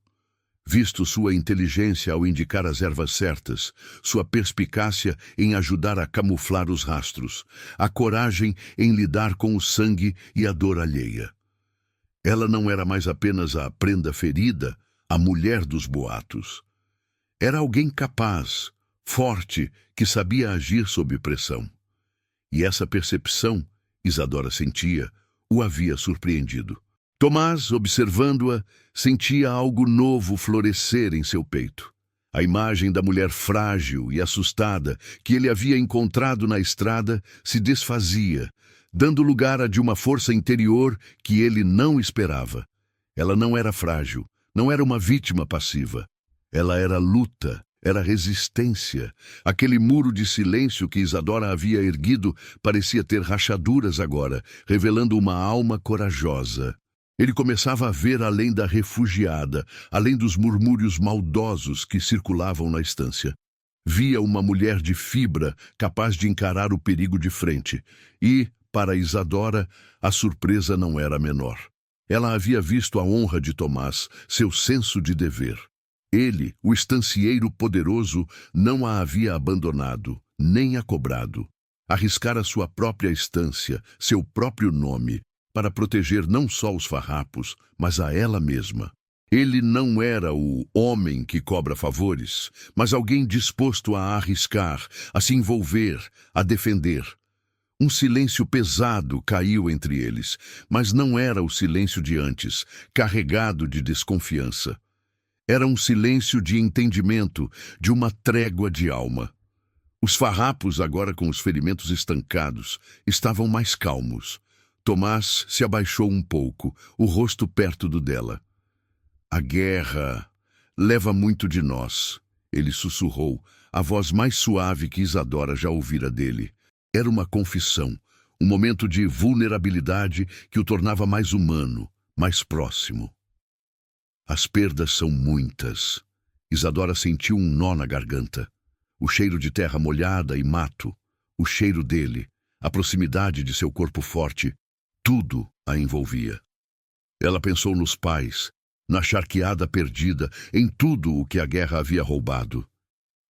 Visto sua inteligência ao indicar as ervas certas, sua perspicácia em ajudar a camuflar os rastros, a coragem em lidar com o sangue e a dor alheia. Ela não era mais apenas a prenda ferida, a mulher dos boatos. Era alguém capaz, forte, que sabia agir sob pressão. E essa percepção, Isadora sentia, o havia surpreendido. Tomás, observando-a, sentia algo novo florescer em seu peito. A imagem da mulher frágil e assustada que ele havia encontrado na estrada se desfazia, dando lugar a de uma força interior que ele não esperava. Ela não era frágil. Não era uma vítima passiva. Ela era luta, era resistência. Aquele muro de silêncio que Isadora havia erguido parecia ter rachaduras agora, revelando uma alma corajosa. Ele começava a ver além da refugiada, além dos murmúrios maldosos que circulavam na estância. Via uma mulher de fibra capaz de encarar o perigo de frente. E, para Isadora, a surpresa não era menor. Ela havia visto a honra de Tomás, seu senso de dever. Ele, o estancieiro poderoso, não a havia abandonado, nem a cobrado. Arriscara sua própria estância, seu próprio nome, para proteger não só os farrapos, mas a ela mesma. Ele não era o homem que cobra favores, mas alguém disposto a arriscar, a se envolver, a defender. Um silêncio pesado caiu entre eles, mas não era o silêncio de antes, carregado de desconfiança. Era um silêncio de entendimento, de uma trégua de alma. Os farrapos, agora com os ferimentos estancados, estavam mais calmos. Tomás se abaixou um pouco, o rosto perto do dela. A guerra leva muito de nós, ele sussurrou, a voz mais suave que Isadora já ouvira dele. Era uma confissão, um momento de vulnerabilidade que o tornava mais humano, mais próximo. As perdas são muitas. Isadora sentiu um nó na garganta. O cheiro de terra molhada e mato, o cheiro dele, a proximidade de seu corpo forte, tudo a envolvia. Ela pensou nos pais, na charqueada perdida, em tudo o que a guerra havia roubado.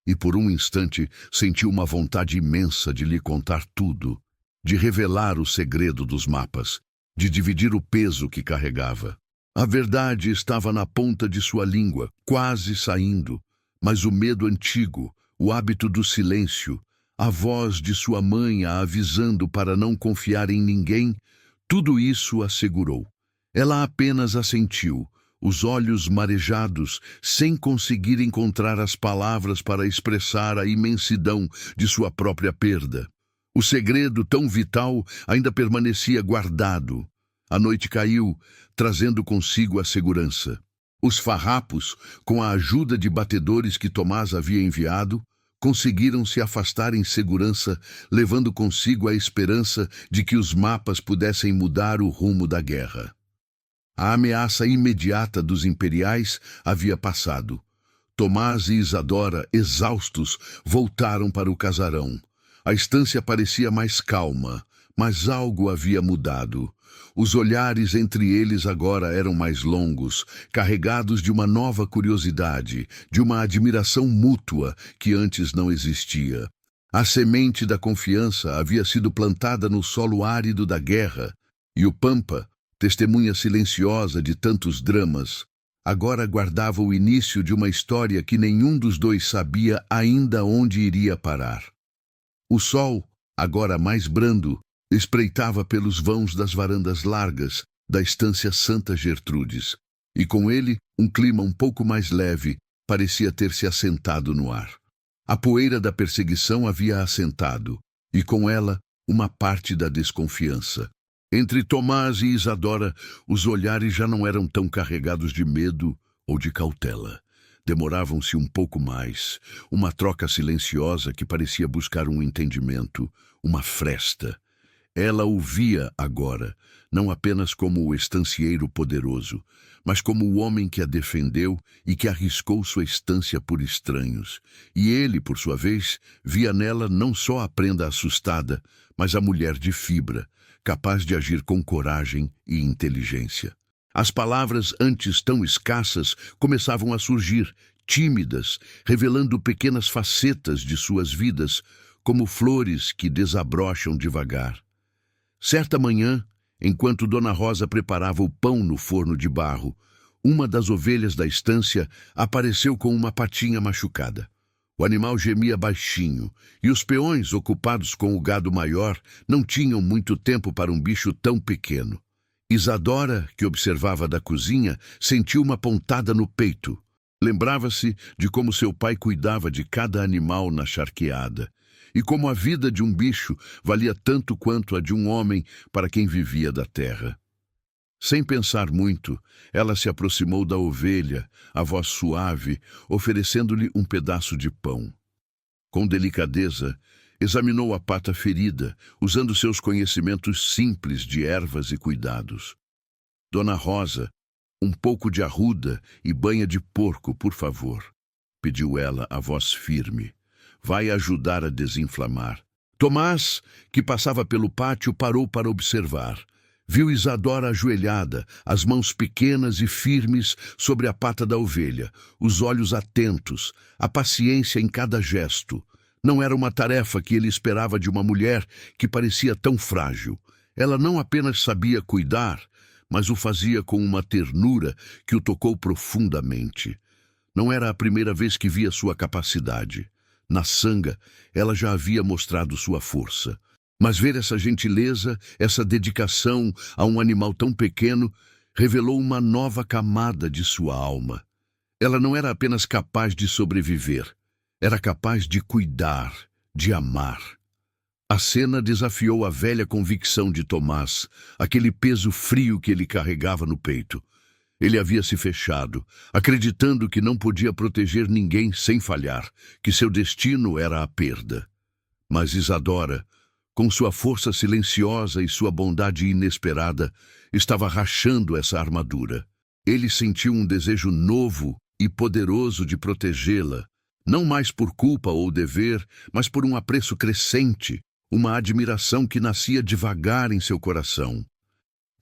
E por um instante sentiu uma vontade imensa de lhe contar tudo, de revelar o segredo dos mapas, de dividir o peso que carregava. A verdade estava na ponta de sua língua, quase saindo, mas o medo antigo, o hábito do silêncio, a voz de sua mãe a avisando para não confiar em ninguém, tudo isso a segurou. Ela apenas assentiu, os olhos marejados, sem conseguir encontrar as palavras para expressar a imensidão de sua própria perda. O segredo tão vital ainda permanecia guardado. A noite caiu, trazendo consigo a segurança. Os farrapos, com a ajuda de batedores que Tomás havia enviado, conseguiram se afastar em segurança, levando consigo a esperança de que os mapas pudessem mudar o rumo da guerra. A ameaça imediata dos imperiais havia passado. Tomás e Isadora, exaustos, voltaram para o casarão. A estância parecia mais calma, mas algo havia mudado. Os olhares entre eles agora eram mais longos, carregados de uma nova curiosidade, de uma admiração mútua que antes não existia. A semente da confiança havia sido plantada no solo árido da guerra, e o Pampa, testemunha silenciosa de tantos dramas, agora guardava o início de uma história que nenhum dos dois sabia ainda onde iria parar. O sol, agora mais brando, espreitava pelos vãos das varandas largas da estância Santa Gertrudes, e com ele um clima um pouco mais leve parecia ter se assentado no ar. A poeira da perseguição havia assentado, e com ela uma parte da desconfiança. Entre Tomás e Isadora, os olhares já não eram tão carregados de medo ou de cautela. Demoravam-se um pouco mais, uma troca silenciosa que parecia buscar um entendimento, uma fresta. Ela o via agora, não apenas como o estancieiro poderoso, mas como o homem que a defendeu e que arriscou sua estância por estranhos. E ele, por sua vez, via nela não só a prenda assustada, mas a mulher de fibra, capaz de agir com coragem e inteligência. As palavras, antes tão escassas, começavam a surgir, tímidas, revelando pequenas facetas de suas vidas, como flores que desabrocham devagar. Certa manhã, enquanto Dona Rosa preparava o pão no forno de barro, uma das ovelhas da estância apareceu com uma patinha machucada. O animal gemia baixinho, e os peões, ocupados com o gado maior, não tinham muito tempo para um bicho tão pequeno. Isadora, que observava da cozinha, sentiu uma pontada no peito. Lembrava-se de como seu pai cuidava de cada animal na charqueada, e como a vida de um bicho valia tanto quanto a de um homem para quem vivia da terra. Sem pensar muito, ela se aproximou da ovelha, a voz suave, oferecendo-lhe um pedaço de pão. Com delicadeza, examinou a pata ferida, usando seus conhecimentos simples de ervas e cuidados. Dona Rosa, um pouco de arruda e banha de porco, por favor, pediu ela, a voz firme. Vai ajudar a desinflamar. Tomás, que passava pelo pátio, parou para observar. Viu Isadora ajoelhada, as mãos pequenas e firmes sobre a pata da ovelha, os olhos atentos, a paciência em cada gesto. Não era uma tarefa que ele esperava de uma mulher que parecia tão frágil. Ela não apenas sabia cuidar, mas o fazia com uma ternura que o tocou profundamente. Não era a primeira vez que via sua capacidade. Na sanga, ela já havia mostrado sua força. Mas ver essa gentileza, essa dedicação a um animal tão pequeno, revelou uma nova camada de sua alma. Ela não era apenas capaz de sobreviver, era capaz de cuidar, de amar. A cena desafiou a velha convicção de Tomás, aquele peso frio que ele carregava no peito. Ele havia se fechado, acreditando que não podia proteger ninguém sem falhar, que seu destino era a perda. Mas Isadora, com sua força silenciosa e sua bondade inesperada, estava rachando essa armadura. Ele sentiu um desejo novo e poderoso de protegê-la, não mais por culpa ou dever, mas por um apreço crescente, uma admiração que nascia devagar em seu coração.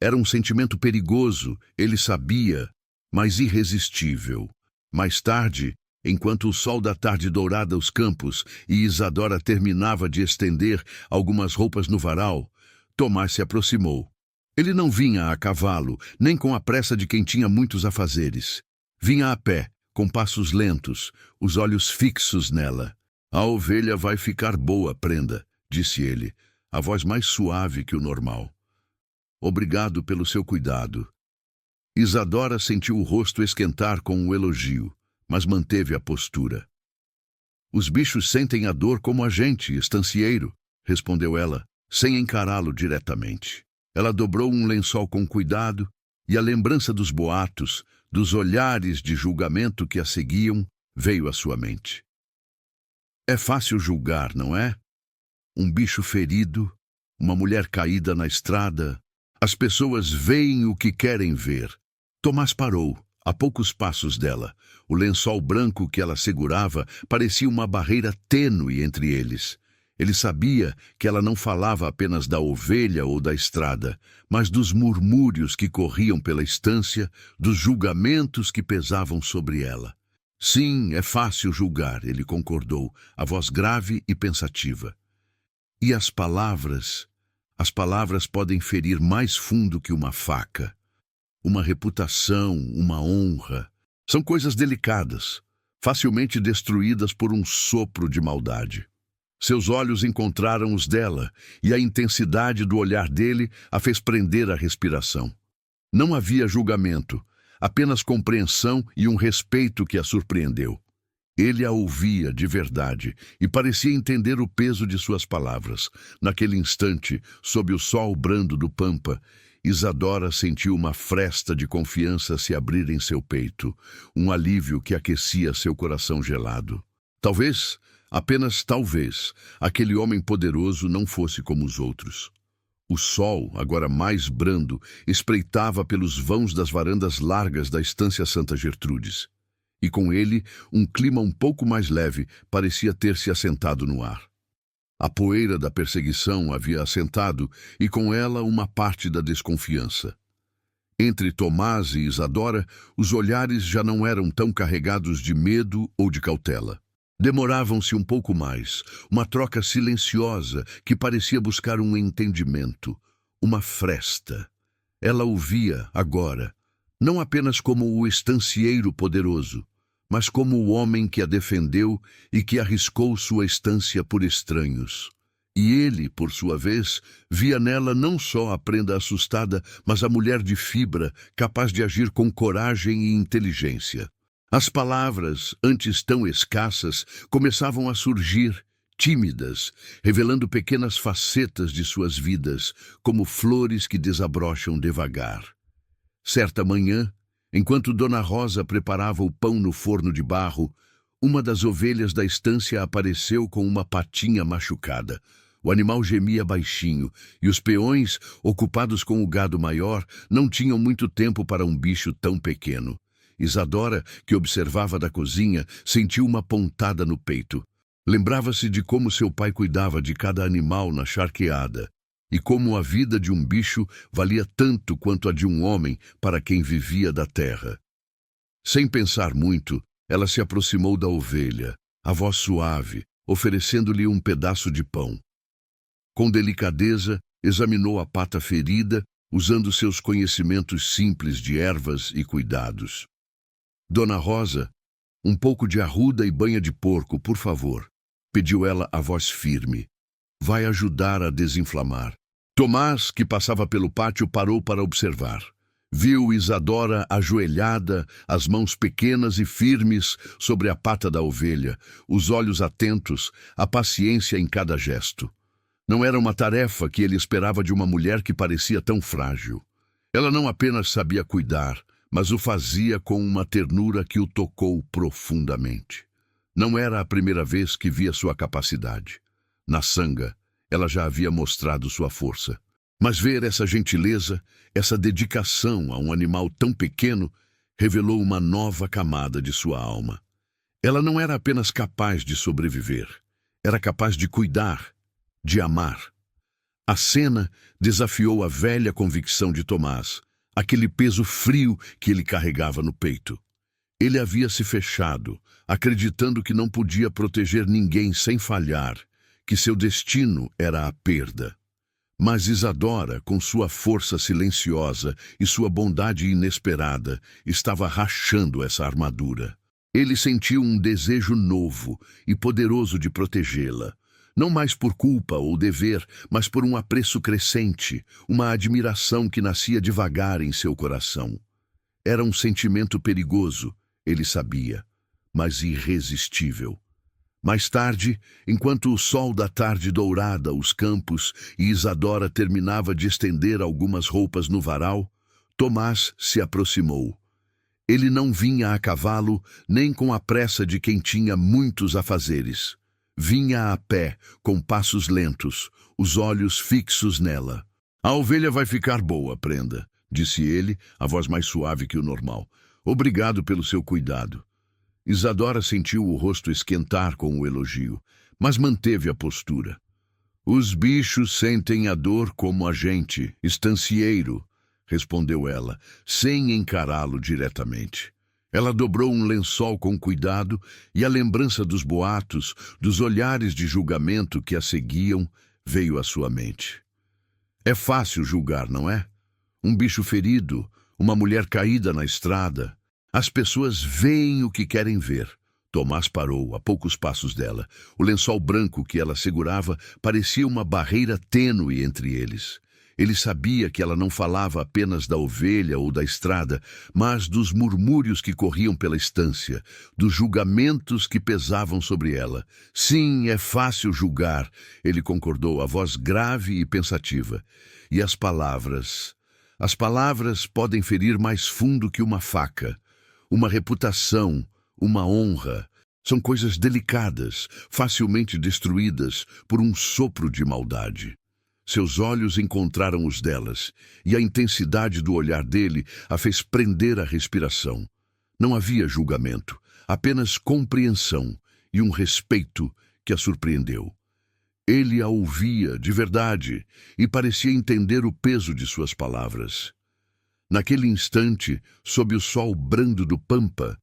Era um sentimento perigoso, ele sabia, mas irresistível. Mais tarde, enquanto o sol da tarde dourada os campos e Isadora terminava de estender algumas roupas no varal, Tomás se aproximou. Ele não vinha a cavalo, nem com a pressa de quem tinha muitos afazeres. Vinha a pé, com passos lentos, os olhos fixos nela. A ovelha vai ficar boa, prenda, disse ele, a voz mais suave que o normal. Obrigado pelo seu cuidado. Isadora sentiu o rosto esquentar com o elogio, mas manteve a postura. Os bichos sentem a dor como a gente, estancieiro, respondeu ela, sem encará-lo diretamente. Ela dobrou um lençol com cuidado, e a lembrança dos boatos, dos olhares de julgamento que a seguiam, veio à sua mente. É fácil julgar, não é? Um bicho ferido, uma mulher caída na estrada. As pessoas veem o que querem ver. Tomás parou, a poucos passos dela. O lençol branco que ela segurava parecia uma barreira tênue entre eles. Ele sabia que ela não falava apenas da ovelha ou da estrada, mas dos murmúrios que corriam pela estância, dos julgamentos que pesavam sobre ela. Sim, é fácil julgar, ele concordou, a voz grave e pensativa. E as palavras podem ferir mais fundo que uma faca. Uma reputação, uma honra, são coisas delicadas, facilmente destruídas por um sopro de maldade. Seus olhos encontraram os dela, e a intensidade do olhar dele a fez prender a respiração. Não havia julgamento, apenas compreensão e um respeito que a surpreendeu. Ele a ouvia de verdade e parecia entender o peso de suas palavras. Naquele instante, sob o sol brando do pampa, Isadora sentiu uma fresta de confiança se abrir em seu peito, um alívio que aquecia seu coração gelado. Talvez, apenas talvez, aquele homem poderoso não fosse como os outros. O sol, agora mais brando, espreitava pelos vãos das varandas largas da estância Santa Gertrudes. E com ele, um clima um pouco mais leve parecia ter se assentado no ar. A poeira da perseguição havia assentado e com ela uma parte da desconfiança. Entre Tomás e Isadora, os olhares já não eram tão carregados de medo ou de cautela. Demoravam-se um pouco mais, uma troca silenciosa que parecia buscar um entendimento, uma fresta. Ela o via, agora, não apenas como o estancieiro poderoso, mas como o homem que a defendeu e que arriscou sua estância por estranhos. E ele, por sua vez, via nela não só a prenda assustada, mas a mulher de fibra, capaz de agir com coragem e inteligência. As palavras, antes tão escassas, começavam a surgir, tímidas, revelando pequenas facetas de suas vidas, como flores que desabrocham devagar. Certa manhã, enquanto Dona Rosa preparava o pão no forno de barro, uma das ovelhas da estância apareceu com uma patinha machucada. O animal gemia baixinho, e os peões, ocupados com o gado maior, não tinham muito tempo para um bicho tão pequeno. Isadora, que observava da cozinha, sentiu uma pontada no peito. Lembrava-se de como seu pai cuidava de cada animal na charqueada, e como a vida de um bicho valia tanto quanto a de um homem para quem vivia da terra. Sem pensar muito, ela se aproximou da ovelha, a voz suave, oferecendo-lhe um pedaço de pão. Com delicadeza, examinou a pata ferida, usando seus conhecimentos simples de ervas e cuidados. Dona Rosa, um pouco de arruda e banha de porco, por favor, pediu ela a voz firme. Vai ajudar a desinflamar. Tomás, que passava pelo pátio, parou para observar. Viu Isadora ajoelhada, as mãos pequenas e firmes sobre a pata da ovelha, os olhos atentos, a paciência em cada gesto. Não era uma tarefa que ele esperava de uma mulher que parecia tão frágil. Ela não apenas sabia cuidar, mas o fazia com uma ternura que o tocou profundamente. Não era a primeira vez que via sua capacidade. Na sanga, ela já havia mostrado sua força. Mas ver essa gentileza, essa dedicação a um animal tão pequeno, revelou uma nova camada de sua alma. Ela não era apenas capaz de sobreviver, era capaz de cuidar, de amar. A cena desafiou a velha convicção de Tomás, aquele peso frio que ele carregava no peito. Ele havia se fechado, acreditando que não podia proteger ninguém sem falhar, que seu destino era a perda. Mas Isadora, com sua força silenciosa e sua bondade inesperada, estava rachando essa armadura. Ele sentiu um desejo novo e poderoso de protegê-la, não mais por culpa ou dever, mas por um apreço crescente, uma admiração que nascia devagar em seu coração. Era um sentimento perigoso, ele sabia, mas irresistível. Mais tarde, enquanto o sol da tarde dourada os campos e Isadora terminava de estender algumas roupas no varal, Tomás se aproximou. Ele não vinha a cavalo, nem com a pressa de quem tinha muitos afazeres. Vinha a pé, com passos lentos, os olhos fixos nela. "A ovelha vai ficar boa, prenda", disse ele, a voz mais suave que o normal. "Obrigado pelo seu cuidado." Isadora sentiu o rosto esquentar com o elogio, mas manteve a postura. "Os bichos sentem a dor como a gente, estancieiro", respondeu ela, sem encará-lo diretamente. Ela dobrou um lençol com cuidado e a lembrança dos boatos, dos olhares de julgamento que a seguiam, veio à sua mente. É fácil julgar, não é? Um bicho ferido, uma mulher caída na estrada. As pessoas veem o que querem ver. Tomás parou, a poucos passos dela. O lençol branco que ela segurava parecia uma barreira tênue entre eles. Ele sabia que ela não falava apenas da ovelha ou da estrada, mas dos murmúrios que corriam pela estância, dos julgamentos que pesavam sobre ela. "Sim, é fácil julgar", ele concordou, a voz grave e pensativa. "E as palavras? As palavras podem ferir mais fundo que uma faca. Uma reputação, uma honra, são coisas delicadas, facilmente destruídas por um sopro de maldade." Seus olhos encontraram os delas, e a intensidade do olhar dele a fez prender a respiração. Não havia julgamento, apenas compreensão e um respeito que a surpreendeu. Ele a ouvia de verdade e parecia entender o peso de suas palavras. Naquele instante, sob o sol brando do pampa,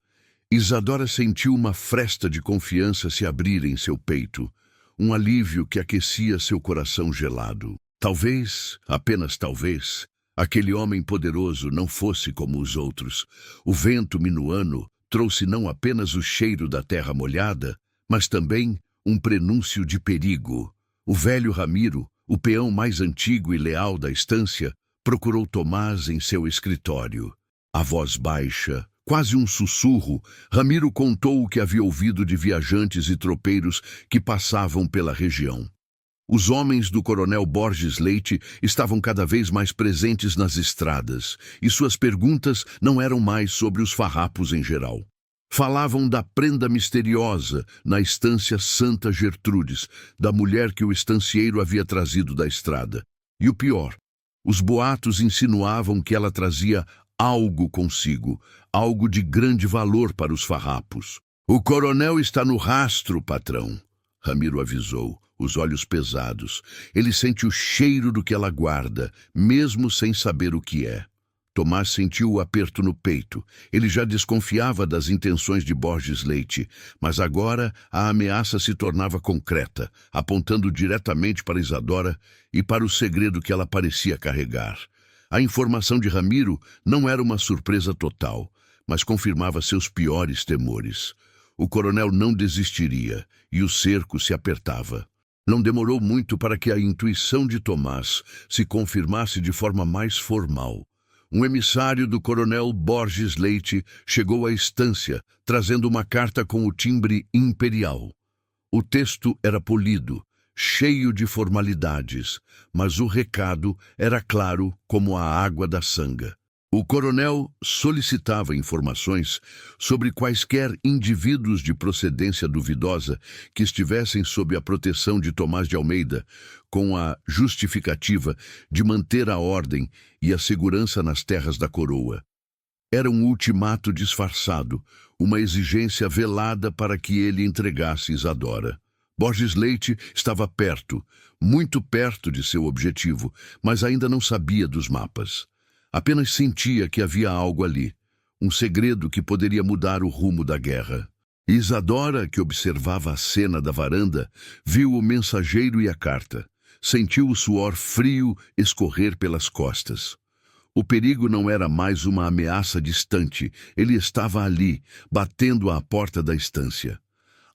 Isadora sentiu uma fresta de confiança se abrir em seu peito, um alívio que aquecia seu coração gelado. Talvez, apenas talvez, aquele homem poderoso não fosse como os outros. O vento minuano trouxe não apenas o cheiro da terra molhada, mas também um prenúncio de perigo. O velho Ramiro, o peão mais antigo e leal da estância, procurou Tomás em seu escritório. A voz baixa, quase um sussurro, Ramiro contou o que havia ouvido de viajantes e tropeiros que passavam pela região. Os homens do coronel Borges Leite estavam cada vez mais presentes nas estradas, e suas perguntas não eram mais sobre os farrapos em geral. Falavam da prenda misteriosa na estância Santa Gertrudes, da mulher que o estancieiro havia trazido da estrada. E o pior, os boatos insinuavam que ela trazia algo consigo, algo de grande valor para os farrapos. "O coronel está no rastro, patrão", Ramiro avisou, os olhos pesados. Ele sente o cheiro do que ela guarda, mesmo sem saber o que é. Tomás sentiu o aperto no peito. Ele já desconfiava das intenções de Borges Leite, mas agora a ameaça se tornava concreta, apontando diretamente para Isadora e para o segredo que ela parecia carregar. A informação de Ramiro não era uma surpresa total, mas confirmava seus piores temores. O coronel não desistiria, e o cerco se apertava. Não demorou muito para que a intuição de Tomás se confirmasse de forma mais formal. Um emissário do coronel Borges Leite chegou à estância, trazendo uma carta com o timbre imperial. O texto era polido, cheio de formalidades, mas o recado era claro como a água da sanga. O coronel solicitava informações sobre quaisquer indivíduos de procedência duvidosa que estivessem sob a proteção de Tomás de Almeida, com a justificativa de manter a ordem e a segurança nas terras da coroa. Era um ultimato disfarçado, uma exigência velada para que ele entregasse Isadora. Borges Leite estava perto, muito perto de seu objetivo, mas ainda não sabia dos mapas. Apenas sentia que havia algo ali, um segredo que poderia mudar o rumo da guerra. Isadora, que observava a cena da varanda, viu o mensageiro e a carta. Sentiu o suor frio escorrer pelas costas. O perigo não era mais uma ameaça distante, ele estava ali, batendo à porta da estância.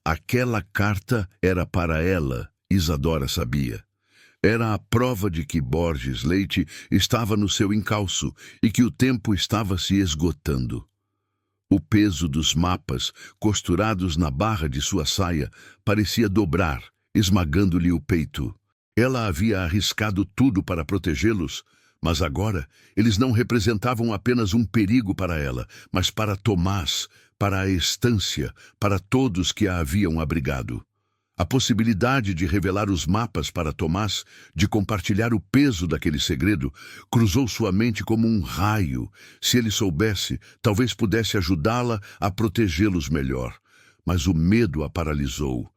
Aquela carta era para ela, Isadora sabia. Era a prova de que Borges Leite estava no seu encalço e que o tempo estava se esgotando. O peso dos mapas, costurados na barra de sua saia, parecia dobrar, esmagando-lhe o peito. Ela havia arriscado tudo para protegê-los, mas agora eles não representavam apenas um perigo para ela, mas para Tomás, para a estância, para todos que a haviam abrigado. A possibilidade de revelar os mapas para Tomás, de compartilhar o peso daquele segredo, cruzou sua mente como um raio. Se ele soubesse, talvez pudesse ajudá-la a protegê-los melhor. Mas o medo a paralisou.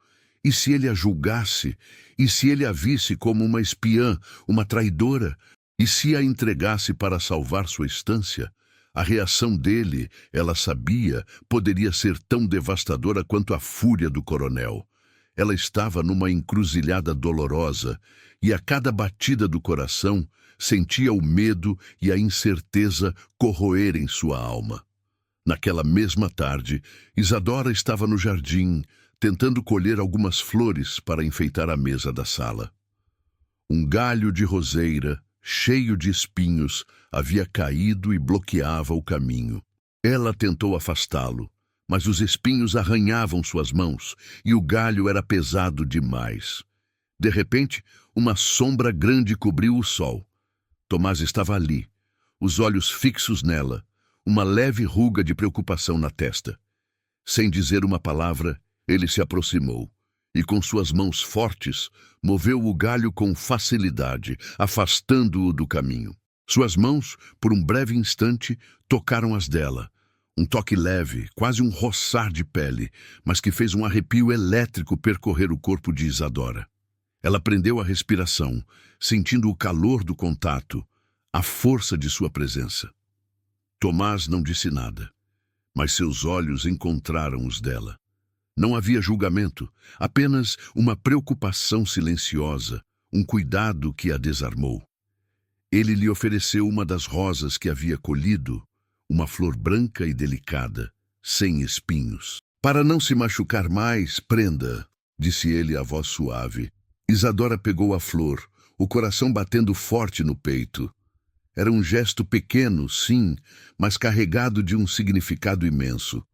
E se ele a julgasse? E se ele a visse como uma espiã, uma traidora? E se a entregasse para salvar sua estância? A reação dele, ela sabia, poderia ser tão devastadora quanto a fúria do coronel. Ela estava numa encruzilhada dolorosa e a cada batida do coração sentia o medo e a incerteza corroerem sua alma. Naquela mesma tarde, Isadora estava no jardim, tentando colher algumas flores para enfeitar a mesa da sala. Um galho de roseira, cheio de espinhos, havia caído e bloqueava o caminho. Ela tentou afastá-lo, mas os espinhos arranhavam suas mãos e o galho era pesado demais. De repente, uma sombra grande cobriu o sol. Tomás estava ali, os olhos fixos nela, uma leve ruga de preocupação na testa. Sem dizer uma palavra, ele se aproximou e, com suas mãos fortes, moveu o galho com facilidade, afastando-o do caminho. Suas mãos, por um breve instante, tocaram as dela. Um toque leve, quase um roçar de pele, mas que fez um arrepio elétrico percorrer o corpo de Isadora. Ela prendeu a respiração, sentindo o calor do contato, a força de sua presença. Tomás não disse nada, mas seus olhos encontraram os dela. Não havia julgamento, apenas uma preocupação silenciosa, um cuidado que a desarmou. Ele lhe ofereceu uma das rosas que havia colhido, uma flor branca e delicada, sem espinhos. Para não se machucar mais, prenda, disse ele a voz suave. Isadora pegou a flor, o coração batendo forte no peito. Era um gesto pequeno, sim, mas carregado de um significado imenso.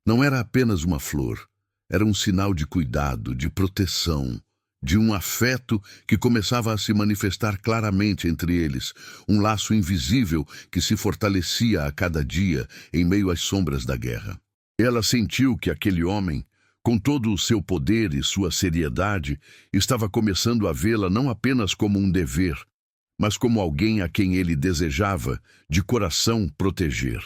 Não era apenas uma flor, era um sinal de cuidado, de proteção, de um afeto que começava a se manifestar claramente entre eles, um laço invisível que se fortalecia a cada dia em meio às sombras da guerra. Ela sentiu que aquele homem, com todo o seu poder e sua seriedade, estava começando a vê-la não apenas como um dever, mas como alguém a quem ele desejava, de coração, proteger.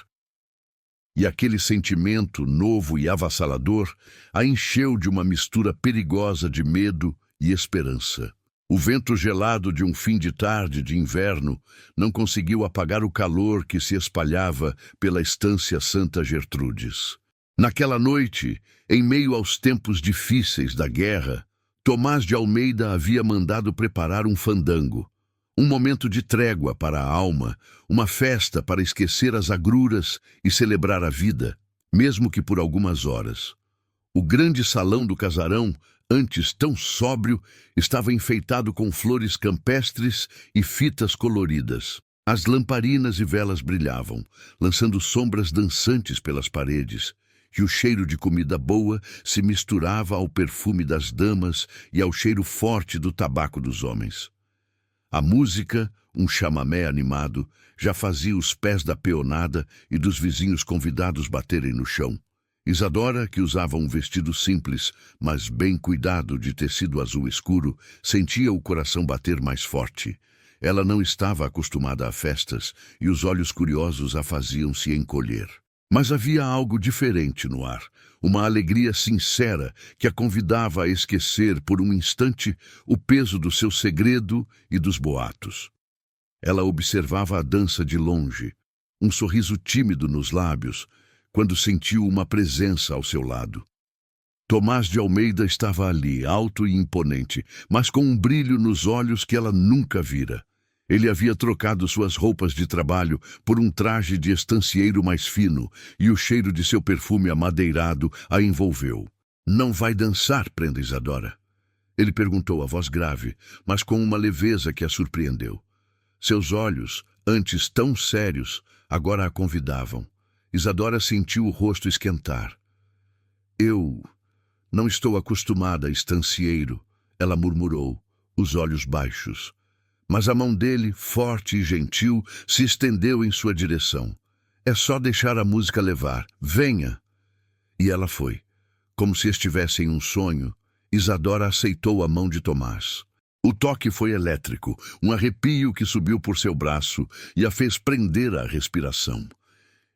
E aquele sentimento novo e avassalador a encheu de uma mistura perigosa de medo e esperança. O vento gelado de um fim de tarde de inverno não conseguiu apagar o calor que se espalhava pela estância Santa Gertrudes. Naquela noite, em meio aos tempos difíceis da guerra, Tomás de Almeida havia mandado preparar um fandango, um momento de trégua para a alma, uma festa para esquecer as agruras e celebrar a vida, mesmo que por algumas horas. O grande salão do casarão, antes tão sóbrio, estava enfeitado com flores campestres e fitas coloridas. As lamparinas e velas brilhavam, lançando sombras dançantes pelas paredes, e o cheiro de comida boa se misturava ao perfume das damas e ao cheiro forte do tabaco dos homens. A música, um chamamé animado, já fazia os pés da peonada e dos vizinhos convidados baterem no chão. Isadora, que usava um vestido simples, mas bem cuidado de tecido azul escuro, sentia o coração bater mais forte. Ela não estava acostumada a festas e os olhos curiosos a faziam se encolher. Mas havia algo diferente no ar, uma alegria sincera que a convidava a esquecer por um instante o peso do seu segredo e dos boatos. Ela observava a dança de longe, um sorriso tímido nos lábios, quando sentiu uma presença ao seu lado. Tomás de Almeida estava ali, alto e imponente, mas com um brilho nos olhos que ela nunca vira. Ele havia trocado suas roupas de trabalho por um traje de estancieiro mais fino, e o cheiro de seu perfume amadeirado a envolveu. "Não vai dançar, prenda Isadora?" Ele perguntou a voz grave, mas com uma leveza que a surpreendeu. Seus olhos, antes tão sérios, agora a convidavam. Isadora sentiu o rosto esquentar. "Eu não estou acostumada a estancieiro", ela murmurou, os olhos baixos. Mas a mão dele, forte e gentil, se estendeu em sua direção. "É só deixar a música levar. Venha!" E ela foi. Como se estivesse em um sonho, Isadora aceitou a mão de Tomás. O toque foi elétrico, um arrepio que subiu por seu braço e a fez prender a respiração.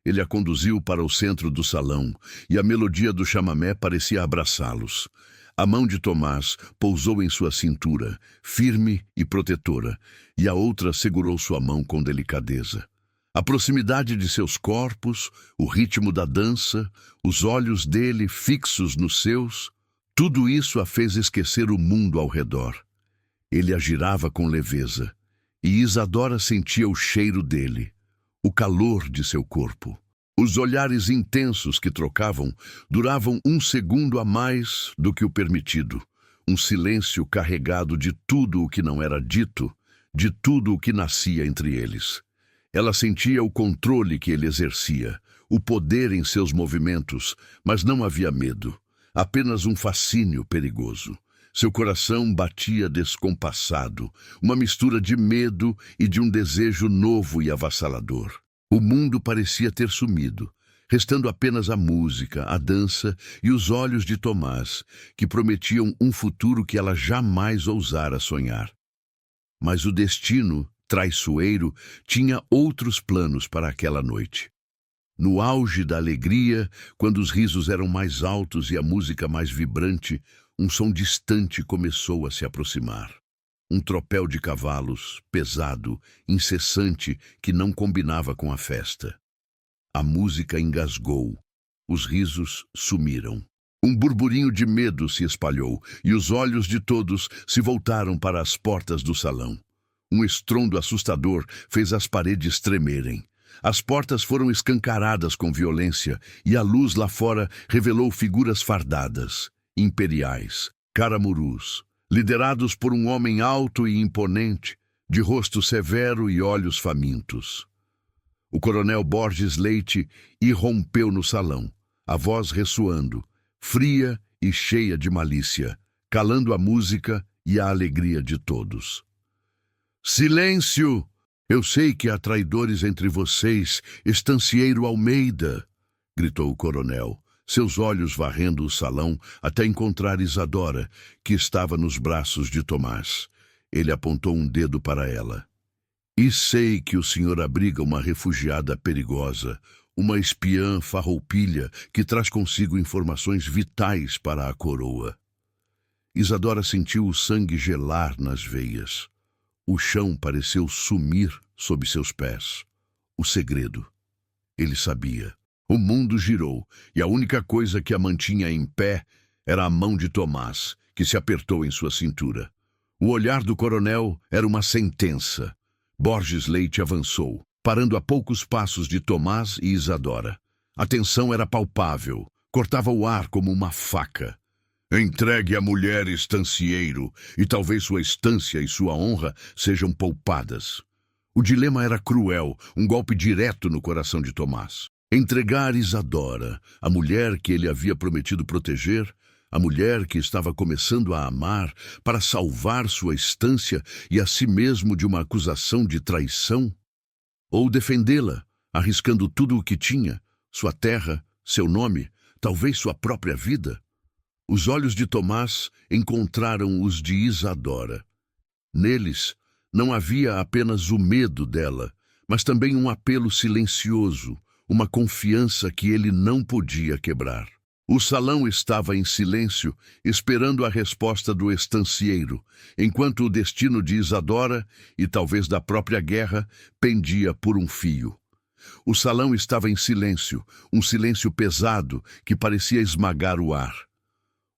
Ele a conduziu para o centro do salão, e a melodia do chamamé parecia abraçá-los. A mão de Tomás pousou em sua cintura, firme e protetora, e a outra segurou sua mão com delicadeza. A proximidade de seus corpos, o ritmo da dança, os olhos dele fixos nos seus, tudo isso a fez esquecer o mundo ao redor. Ele a girava com leveza, e Isadora sentia o cheiro dele, o calor de seu corpo. Os olhares intensos que trocavam duravam um segundo a mais do que o permitido. Um silêncio carregado de tudo o que não era dito, de tudo o que nascia entre eles. Ela sentia o controle que ele exercia, o poder em seus movimentos, mas não havia medo, apenas um fascínio perigoso. Seu coração batia descompassado, uma mistura de medo e de um desejo novo e avassalador. O mundo parecia ter sumido, restando apenas a música, a dança e os olhos de Tomás, que prometiam um futuro que ela jamais ousara sonhar. Mas o destino, traiçoeiro, tinha outros planos para aquela noite. No auge da alegria, quando os risos eram mais altos e a música mais vibrante, um som distante começou a se aproximar. Um tropel de cavalos, pesado, incessante, que não combinava com a festa. A música engasgou. Os risos sumiram. Um burburinho de medo se espalhou, e os olhos de todos se voltaram para as portas do salão. Um estrondo assustador fez as paredes tremerem. As portas foram escancaradas com violência, e a luz lá fora revelou figuras fardadas, imperiais, caramurus, liderados por um homem alto e imponente, de rosto severo e olhos famintos. O coronel Borges Leite irrompeu no salão, a voz ressoando, fria e cheia de malícia, calando a música e a alegria de todos. "Silêncio! Eu sei que há traidores entre vocês, estancieiro Almeida!" gritou o coronel, seus olhos varrendo o salão até encontrar Isadora, que estava nos braços de Tomás. Ele apontou um dedo para ela. "E sei que o senhor abriga uma refugiada perigosa, uma espiã farroupilha que traz consigo informações vitais para a coroa." Isadora sentiu o sangue gelar nas veias. O chão pareceu sumir sob seus pés. O segredo. Ele sabia. O mundo girou, e a única coisa que a mantinha em pé era a mão de Tomás, que se apertou em sua cintura. O olhar do coronel era uma sentença. Borges Leite avançou, parando a poucos passos de Tomás e Isadora. A tensão era palpável, cortava o ar como uma faca. "Entregue a mulher estancieiro, e talvez sua estância e sua honra sejam poupadas." O dilema era cruel, um golpe direto no coração de Tomás. Entregar Isadora, a mulher que ele havia prometido proteger, a mulher que estava começando a amar, para salvar sua estância e a si mesmo de uma acusação de traição? Ou defendê-la, arriscando tudo o que tinha, sua terra, seu nome, talvez sua própria vida? Os olhos de Tomás encontraram os de Isadora. Neles não havia apenas o medo dela, mas também um apelo silencioso, uma confiança que ele não podia quebrar. O salão estava em silêncio, esperando a resposta do estancieiro, enquanto o destino de Isadora, e talvez da própria guerra, pendia por um fio. O salão estava em silêncio, um silêncio pesado que parecia esmagar o ar.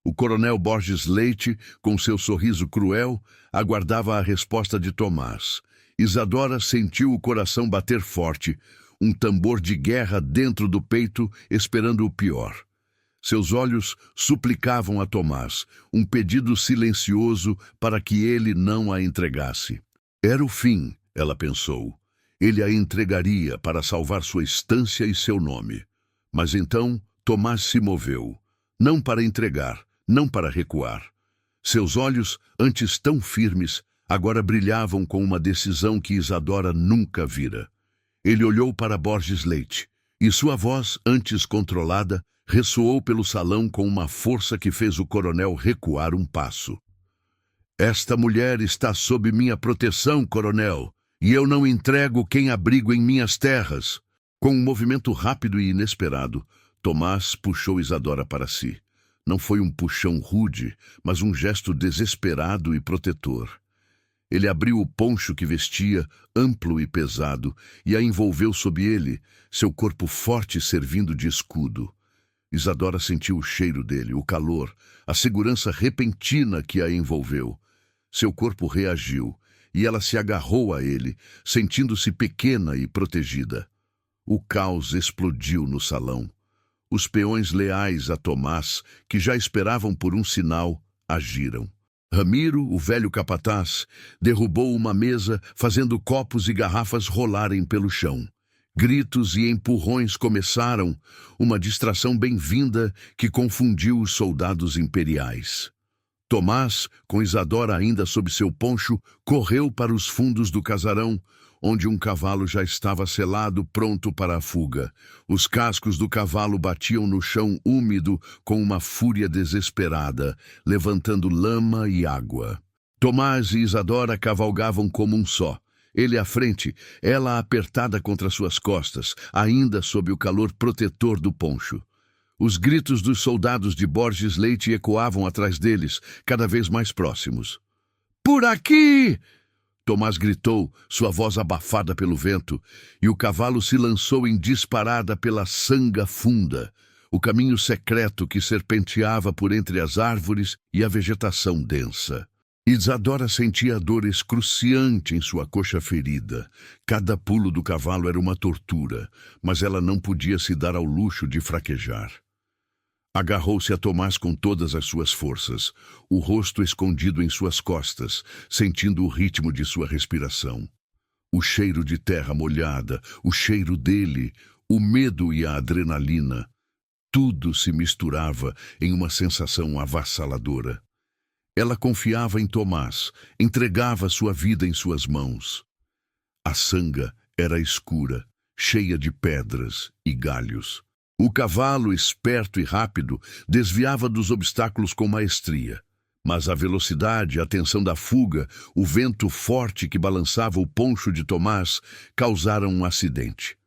O coronel Borges Leite, com seu sorriso cruel, aguardava a resposta de Tomás. Isadora sentiu o coração bater forte, um tambor de guerra dentro do peito, esperando o pior. Seus olhos suplicavam a Tomás, um pedido silencioso para que ele não a entregasse. Era o fim, ela pensou. Ele a entregaria para salvar sua estância e seu nome. Mas então Tomás se moveu, não para entregar, não para recuar. Seus olhos, antes tão firmes, agora brilhavam com uma decisão que Isadora nunca vira. Ele olhou para Borges Leite, e sua voz, antes controlada, ressoou pelo salão com uma força que fez o coronel recuar um passo. Esta mulher está sob minha proteção, coronel, e eu não entrego quem abrigo em minhas terras. Com um movimento rápido e inesperado, Tomás puxou Isadora para si. Não foi um puxão rude, mas um gesto desesperado e protetor. Ele abriu o poncho que vestia, amplo e pesado, e a envolveu sob ele, seu corpo forte servindo de escudo. Isadora sentiu o cheiro dele, o calor, a segurança repentina que a envolveu. Seu corpo reagiu, e ela se agarrou a ele, sentindo-se pequena e protegida. O caos explodiu no salão. Os peões leais a Tomás, que já esperavam por um sinal, agiram. Ramiro, o velho capataz, derrubou uma mesa, fazendo copos e garrafas rolarem pelo chão. Gritos e empurrões começaram, uma distração bem-vinda que confundiu os soldados imperiais. Tomás, com Isadora ainda sob seu poncho, correu para os fundos do casarão, onde um cavalo já estava selado, pronto para a fuga. Os cascos do cavalo batiam no chão úmido com uma fúria desesperada, levantando lama e água. Tomás e Isadora cavalgavam como um só. Ele à frente, ela apertada contra suas costas, ainda sob o calor protetor do poncho. Os gritos dos soldados de Borges Leite ecoavam atrás deles, cada vez mais próximos. "Por aqui!" Tomás gritou, sua voz abafada pelo vento, e o cavalo se lançou em disparada pela sanga funda, o caminho secreto que serpenteava por entre as árvores e a vegetação densa. Isadora sentia a dor excruciante em sua coxa ferida. Cada pulo do cavalo era uma tortura, mas ela não podia se dar ao luxo de fraquejar. Agarrou-se a Tomás com todas as suas forças, o rosto escondido em suas costas, sentindo o ritmo de sua respiração. O cheiro de terra molhada, o cheiro dele, o medo e a adrenalina, tudo se misturava em uma sensação avassaladora. Ela confiava em Tomás, entregava sua vida em suas mãos. A sanga era escura, cheia de pedras e galhos. O cavalo, esperto e rápido, desviava dos obstáculos com maestria. Mas a velocidade, a tensão da fuga, o vento forte que balançava o poncho de Tomás causaram um acidente.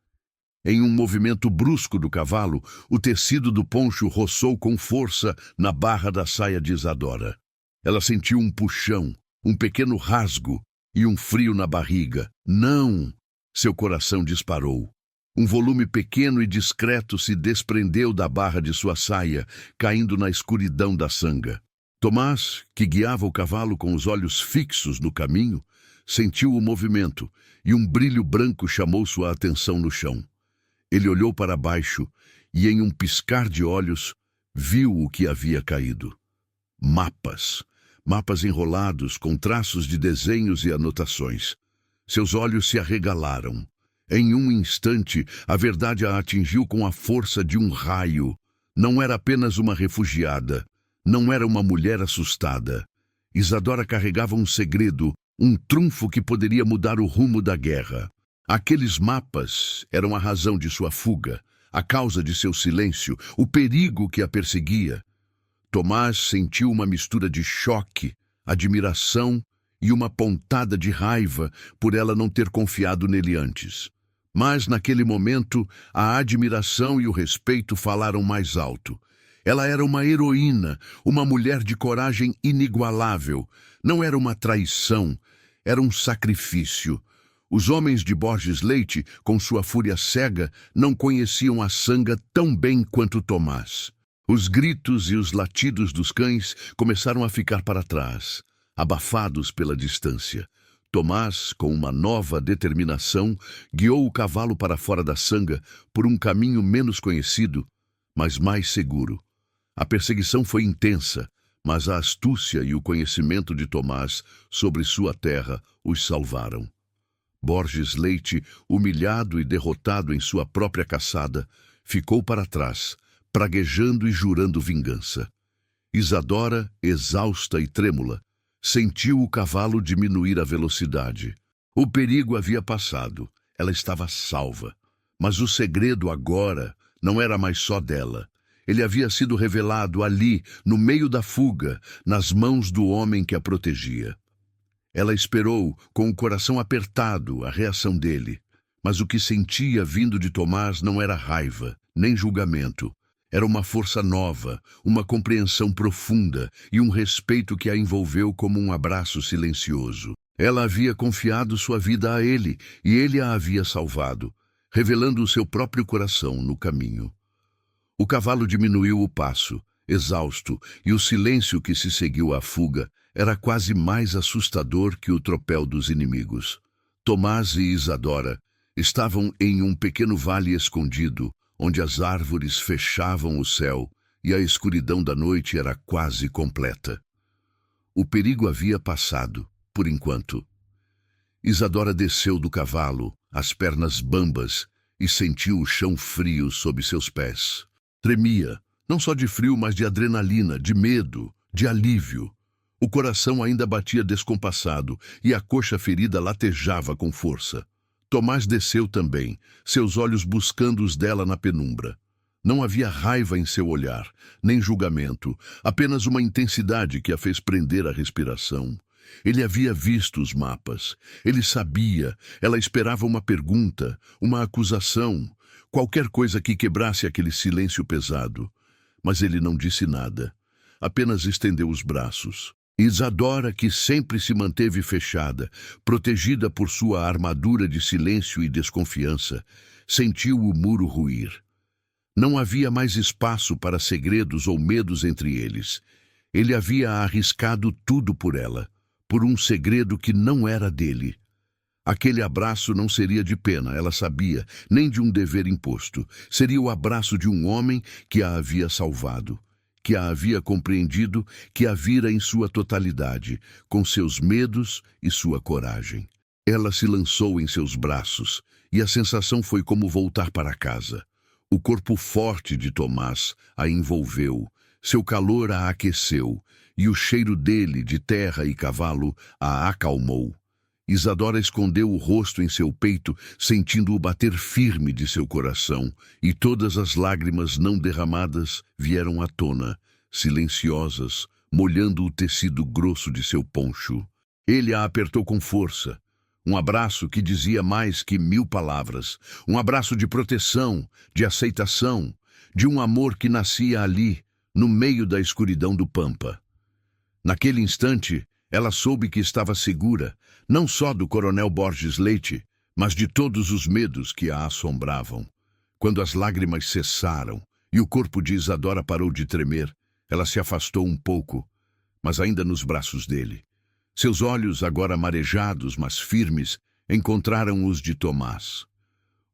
Em um movimento brusco do cavalo, o tecido do poncho roçou com força na barra da saia de Isadora. Ela sentiu um puxão, um pequeno rasgo e um frio na barriga. Não! Seu coração disparou. Um volume pequeno e discreto se desprendeu da barra de sua saia, caindo na escuridão da sanga. Tomás, que guiava o cavalo com os olhos fixos no caminho, sentiu o movimento e um brilho branco chamou sua atenção no chão. Ele olhou para baixo e, em um piscar de olhos, viu o que havia caído. Mapas. Mapas enrolados com traços de desenhos e anotações. Seus olhos se arregalaram. Em um instante, a verdade a atingiu com a força de um raio. Não era apenas uma refugiada. Não era uma mulher assustada. Isadora carregava um segredo, um trunfo que poderia mudar o rumo da guerra. Aqueles mapas eram a razão de sua fuga, a causa de seu silêncio, o perigo que a perseguia. Tomás sentiu uma mistura de choque, admiração e uma pontada de raiva por ela não ter confiado nele antes. Mas, naquele momento, a admiração e o respeito falaram mais alto. Ela era uma heroína, uma mulher de coragem inigualável. Não era uma traição, era um sacrifício. Os homens de Borges Leite, com sua fúria cega, não conheciam a sanga tão bem quanto Tomás. Os gritos e os latidos dos cães começaram a ficar para trás, abafados pela distância. Tomás, com uma nova determinação, guiou o cavalo para fora da sanga por um caminho menos conhecido, mas mais seguro. A perseguição foi intensa, mas a astúcia e o conhecimento de Tomás sobre sua terra os salvaram. Borges Leite, humilhado e derrotado em sua própria caçada, ficou para trás, praguejando e jurando vingança. Isadora, exausta e trêmula, sentiu o cavalo diminuir a velocidade. O perigo havia passado, ela estava salva. Mas o segredo agora não era mais só dela. Ele havia sido revelado ali, no meio da fuga, nas mãos do homem que a protegia. Ela esperou, com o coração apertado, a reação dele. Mas o que sentia vindo de Tomás não era raiva, nem julgamento. Era uma força nova, uma compreensão profunda e um respeito que a envolveu como um abraço silencioso. Ela havia confiado sua vida a ele e ele a havia salvado, revelando o seu próprio coração no caminho. O cavalo diminuiu o passo, exausto, e o silêncio que se seguiu à fuga era quase mais assustador que o tropel dos inimigos. Tomás e Isadora estavam em um pequeno vale escondido, onde as árvores fechavam o céu e a escuridão da noite era quase completa. O perigo havia passado, por enquanto. Isadora desceu do cavalo, as pernas bambas, e sentiu o chão frio sob seus pés. Tremia, não só de frio, mas de adrenalina, de medo, de alívio. O coração ainda batia descompassado e a coxa ferida latejava com força. Tomás desceu também, seus olhos buscando os dela na penumbra. Não havia raiva em seu olhar, nem julgamento, apenas uma intensidade que a fez prender a respiração. Ele havia visto os mapas. Ele sabia, ela esperava uma pergunta, uma acusação, qualquer coisa que quebrasse aquele silêncio pesado. Mas ele não disse nada, apenas estendeu os braços. Isadora, que sempre se manteve fechada, protegida por sua armadura de silêncio e desconfiança, sentiu o muro ruir. Não havia mais espaço para segredos ou medos entre eles. Ele havia arriscado tudo por ela, por um segredo que não era dele. Aquele abraço não seria de pena, ela sabia, nem de um dever imposto. Seria o abraço de um homem que a havia salvado, que a havia compreendido, que a vira em sua totalidade, com seus medos e sua coragem. Ela se lançou em seus braços, e a sensação foi como voltar para casa. O corpo forte de Tomás a envolveu, seu calor a aqueceu, e o cheiro dele, de terra e cavalo, a acalmou. Isadora escondeu o rosto em seu peito, sentindo o bater firme de seu coração, e todas as lágrimas não derramadas vieram à tona, silenciosas, molhando o tecido grosso de seu poncho. Ele a apertou com força. Um abraço que dizia mais que 1000 palavras. Um abraço de proteção, de aceitação, de um amor que nascia ali, no meio da escuridão do Pampa. Naquele instante, ela soube que estava segura, não só do coronel Borges Leite, mas de todos os medos que a assombravam. Quando as lágrimas cessaram e o corpo de Isadora parou de tremer, ela se afastou um pouco, mas ainda nos braços dele. Seus olhos, agora marejados, mas firmes, encontraram os de Tomás.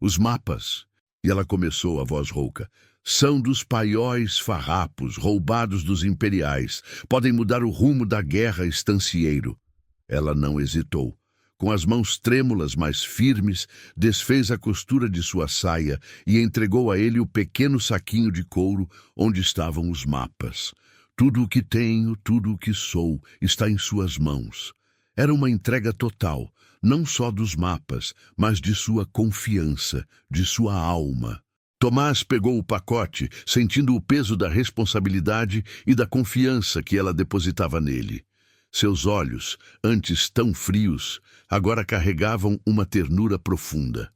Os mapas, e ela começou a voz rouca, são dos paióis farrapos, roubados dos imperiais. Podem mudar o rumo da guerra estancieiro. Ela não hesitou. Com as mãos trêmulas, mas firmes, desfez a costura de sua saia e entregou a ele o pequeno saquinho de couro onde estavam os mapas. Tudo o que tenho, tudo o que sou, está em suas mãos. Era uma entrega total, não só dos mapas, mas de sua confiança, de sua alma. Tomás pegou o pacote, sentindo o peso da responsabilidade e da confiança que ela depositava nele. Seus olhos, antes tão frios, agora carregavam uma ternura profunda.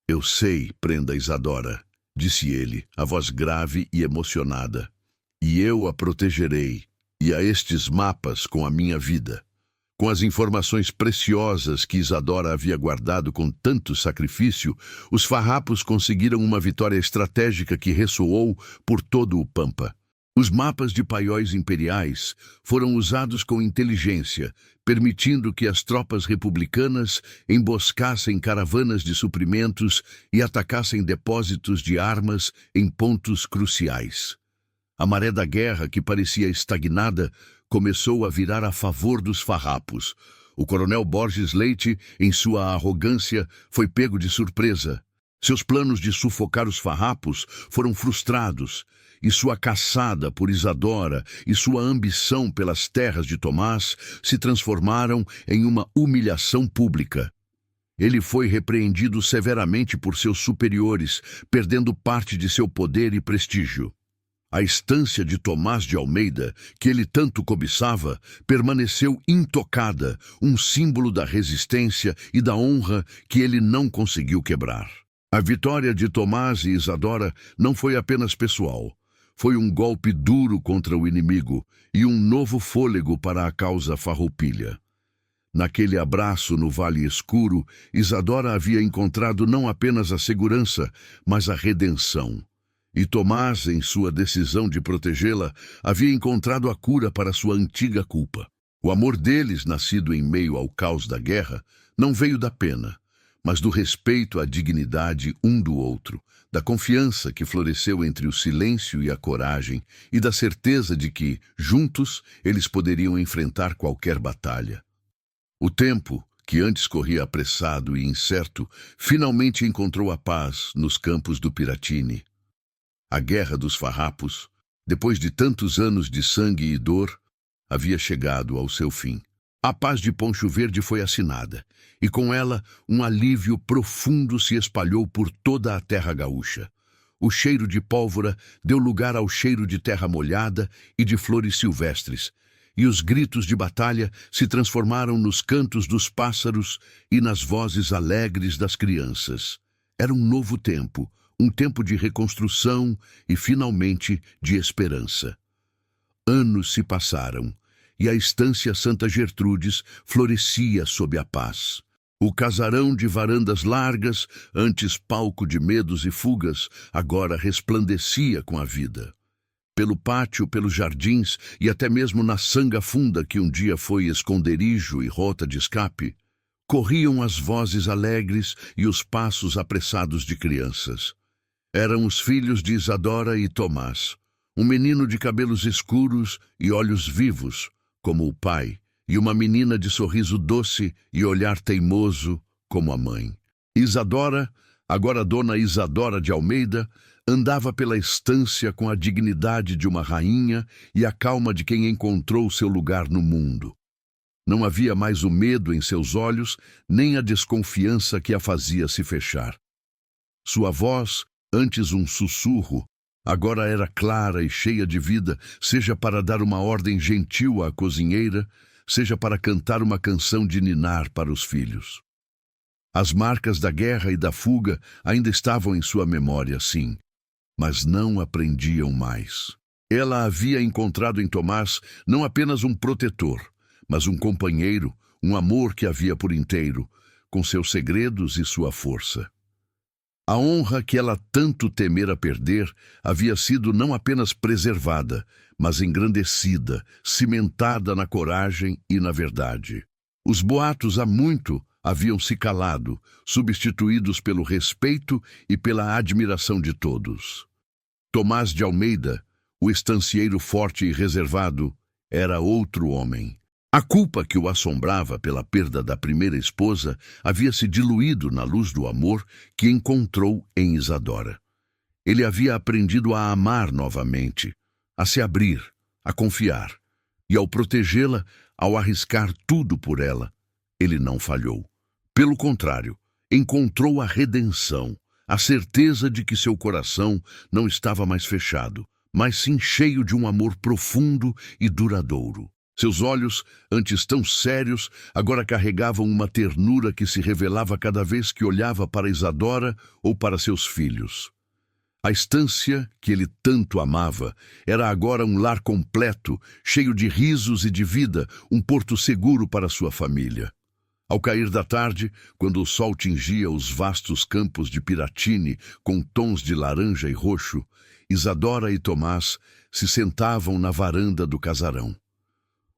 Eu sei, prenda Isadora, disse ele, a voz grave e emocionada. E eu a protegerei, e a estes mapas com a minha vida. Com as informações preciosas que Isadora havia guardado com tanto sacrifício, os farrapos conseguiram uma vitória estratégica que ressoou por todo o Pampa. Os mapas de paióis imperiais foram usados com inteligência, permitindo que as tropas republicanas emboscassem caravanas de suprimentos e atacassem depósitos de armas em pontos cruciais. A maré da guerra, que parecia estagnada, começou a virar a favor dos farrapos. O coronel Borges Leite, em sua arrogância, foi pego de surpresa. Seus planos de sufocar os farrapos foram frustrados, e sua caçada por Isadora e sua ambição pelas terras de Tomás se transformaram em uma humilhação pública. Ele foi repreendido severamente por seus superiores, perdendo parte de seu poder e prestígio. A estância de Tomás de Almeida, que ele tanto cobiçava, permaneceu intocada, um símbolo da resistência e da honra que ele não conseguiu quebrar. A vitória de Tomás e Isadora não foi apenas pessoal. Foi um golpe duro contra o inimigo e um novo fôlego para a causa farroupilha. Naquele abraço no Vale Escuro, Isadora havia encontrado não apenas a segurança, mas a redenção. E Tomás, em sua decisão de protegê-la, havia encontrado a cura para sua antiga culpa. O amor deles, nascido em meio ao caos da guerra, não veio da pena, mas do respeito à dignidade um do outro, da confiança que floresceu entre o silêncio e a coragem, e da certeza de que, juntos, eles poderiam enfrentar qualquer batalha. O tempo, que antes corria apressado e incerto, finalmente encontrou a paz nos campos do Piratini. A guerra dos farrapos, depois de tantos anos de sangue e dor, havia chegado ao seu fim. A paz de Poncho Verde foi assinada, e com ela um alívio profundo se espalhou por toda a terra gaúcha. O cheiro de pólvora deu lugar ao cheiro de terra molhada e de flores silvestres, e os gritos de batalha se transformaram nos cantos dos pássaros e nas vozes alegres das crianças. Era um novo tempo, um tempo de reconstrução e, finalmente, de esperança. Anos se passaram, e a estância Santa Gertrudes florescia sob a paz. O casarão de varandas largas, antes palco de medos e fugas, agora resplandecia com a vida. Pelo pátio, pelos jardins e até mesmo na sanga funda que um dia foi esconderijo e rota de escape, corriam as vozes alegres e os passos apressados de crianças. Eram os filhos de Isadora e Tomás, um menino de cabelos escuros e olhos vivos, como o pai, e uma menina de sorriso doce e olhar teimoso, como a mãe. Isadora, agora Dona Isadora de Almeida, andava pela estância com a dignidade de uma rainha e a calma de quem encontrou seu lugar no mundo. Não havia mais o medo em seus olhos, nem a desconfiança que a fazia se fechar. Sua voz, antes um sussurro, agora era clara e cheia de vida, seja para dar uma ordem gentil à cozinheira, seja para cantar uma canção de ninar para os filhos. As marcas da guerra e da fuga ainda estavam em sua memória, sim, mas não aprendiam mais. Ela havia encontrado em Tomás não apenas um protetor, mas um companheiro, um amor que havia por inteiro, com seus segredos e sua força. A honra que ela tanto temera perder havia sido não apenas preservada, mas engrandecida, cimentada na coragem e na verdade. Os boatos há muito haviam se calado, substituídos pelo respeito e pela admiração de todos. Tomás de Almeida, o estancieiro forte e reservado, era outro homem. A culpa que o assombrava pela perda da primeira esposa havia se diluído na luz do amor que encontrou em Isadora. Ele havia aprendido a amar novamente, a se abrir, a confiar. E ao protegê-la, ao arriscar tudo por ela, ele não falhou. Pelo contrário, encontrou a redenção, a certeza de que seu coração não estava mais fechado, mas sim cheio de um amor profundo e duradouro. Seus olhos, antes tão sérios, agora carregavam uma ternura que se revelava cada vez que olhava para Isadora ou para seus filhos. A estância que ele tanto amava era agora um lar completo, cheio de risos e de vida, um porto seguro para sua família. Ao cair da tarde, quando o sol tingia os vastos campos de Piratini com tons de laranja e roxo, Isadora e Tomás se sentavam na varanda do casarão.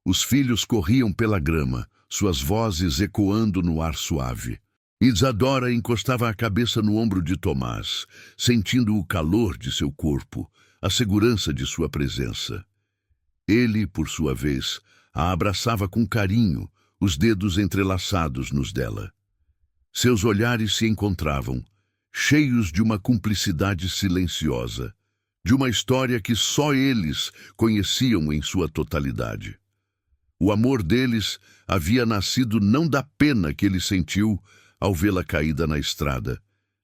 Os filhos corriam pela grama, suas vozes ecoando no ar suave. Isadora encostava a cabeça no ombro de Tomás, sentindo o calor de seu corpo, a segurança de sua presença. Ele, por sua vez, a abraçava com carinho, os dedos entrelaçados nos dela. Seus olhares se encontravam, cheios de uma cumplicidade silenciosa, de uma história que só eles conheciam em sua totalidade. O amor deles havia nascido não da pena que ele sentiu ao vê-la caída na estrada,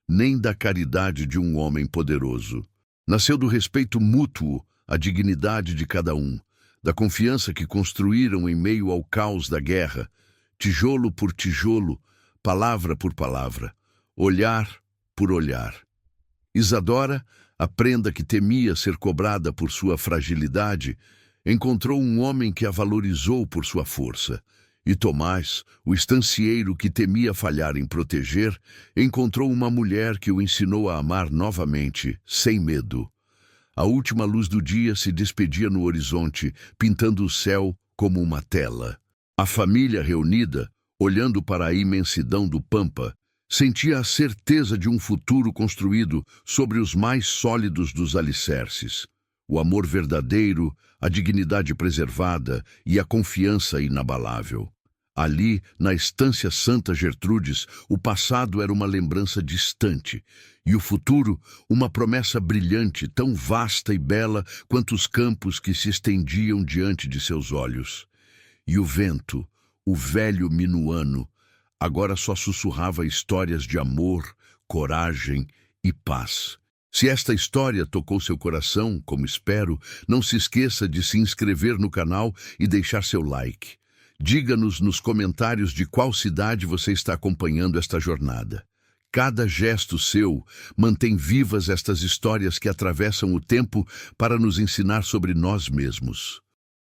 nem da caridade de um homem poderoso. Nasceu do respeito mútuo à dignidade de cada um, da confiança que construíram em meio ao caos da guerra, tijolo por tijolo, palavra por palavra, olhar por olhar. Isadora, a prenda que temia ser cobrada por sua fragilidade, encontrou um homem que a valorizou por sua força. E Tomás, o estancieiro que temia falhar em proteger, encontrou uma mulher que o ensinou a amar novamente, sem medo. A última luz do dia se despedia no horizonte, pintando o céu como uma tela. A família reunida, olhando para a imensidão do Pampa, sentia a certeza de um futuro construído sobre os mais sólidos dos alicerces. O amor verdadeiro, a dignidade preservada e a confiança inabalável. Ali, na estância Santa Gertrudes, o passado era uma lembrança distante, e o futuro, uma promessa brilhante, tão vasta e bela quanto os campos que se estendiam diante de seus olhos. E o vento, o velho minuano, agora só sussurrava histórias de amor, coragem e paz. Se esta história tocou seu coração, como espero, não se esqueça de se inscrever no canal e deixar seu like. Diga-nos nos comentários de qual cidade você está acompanhando esta jornada. Cada gesto seu mantém vivas estas histórias que atravessam o tempo para nos ensinar sobre nós mesmos.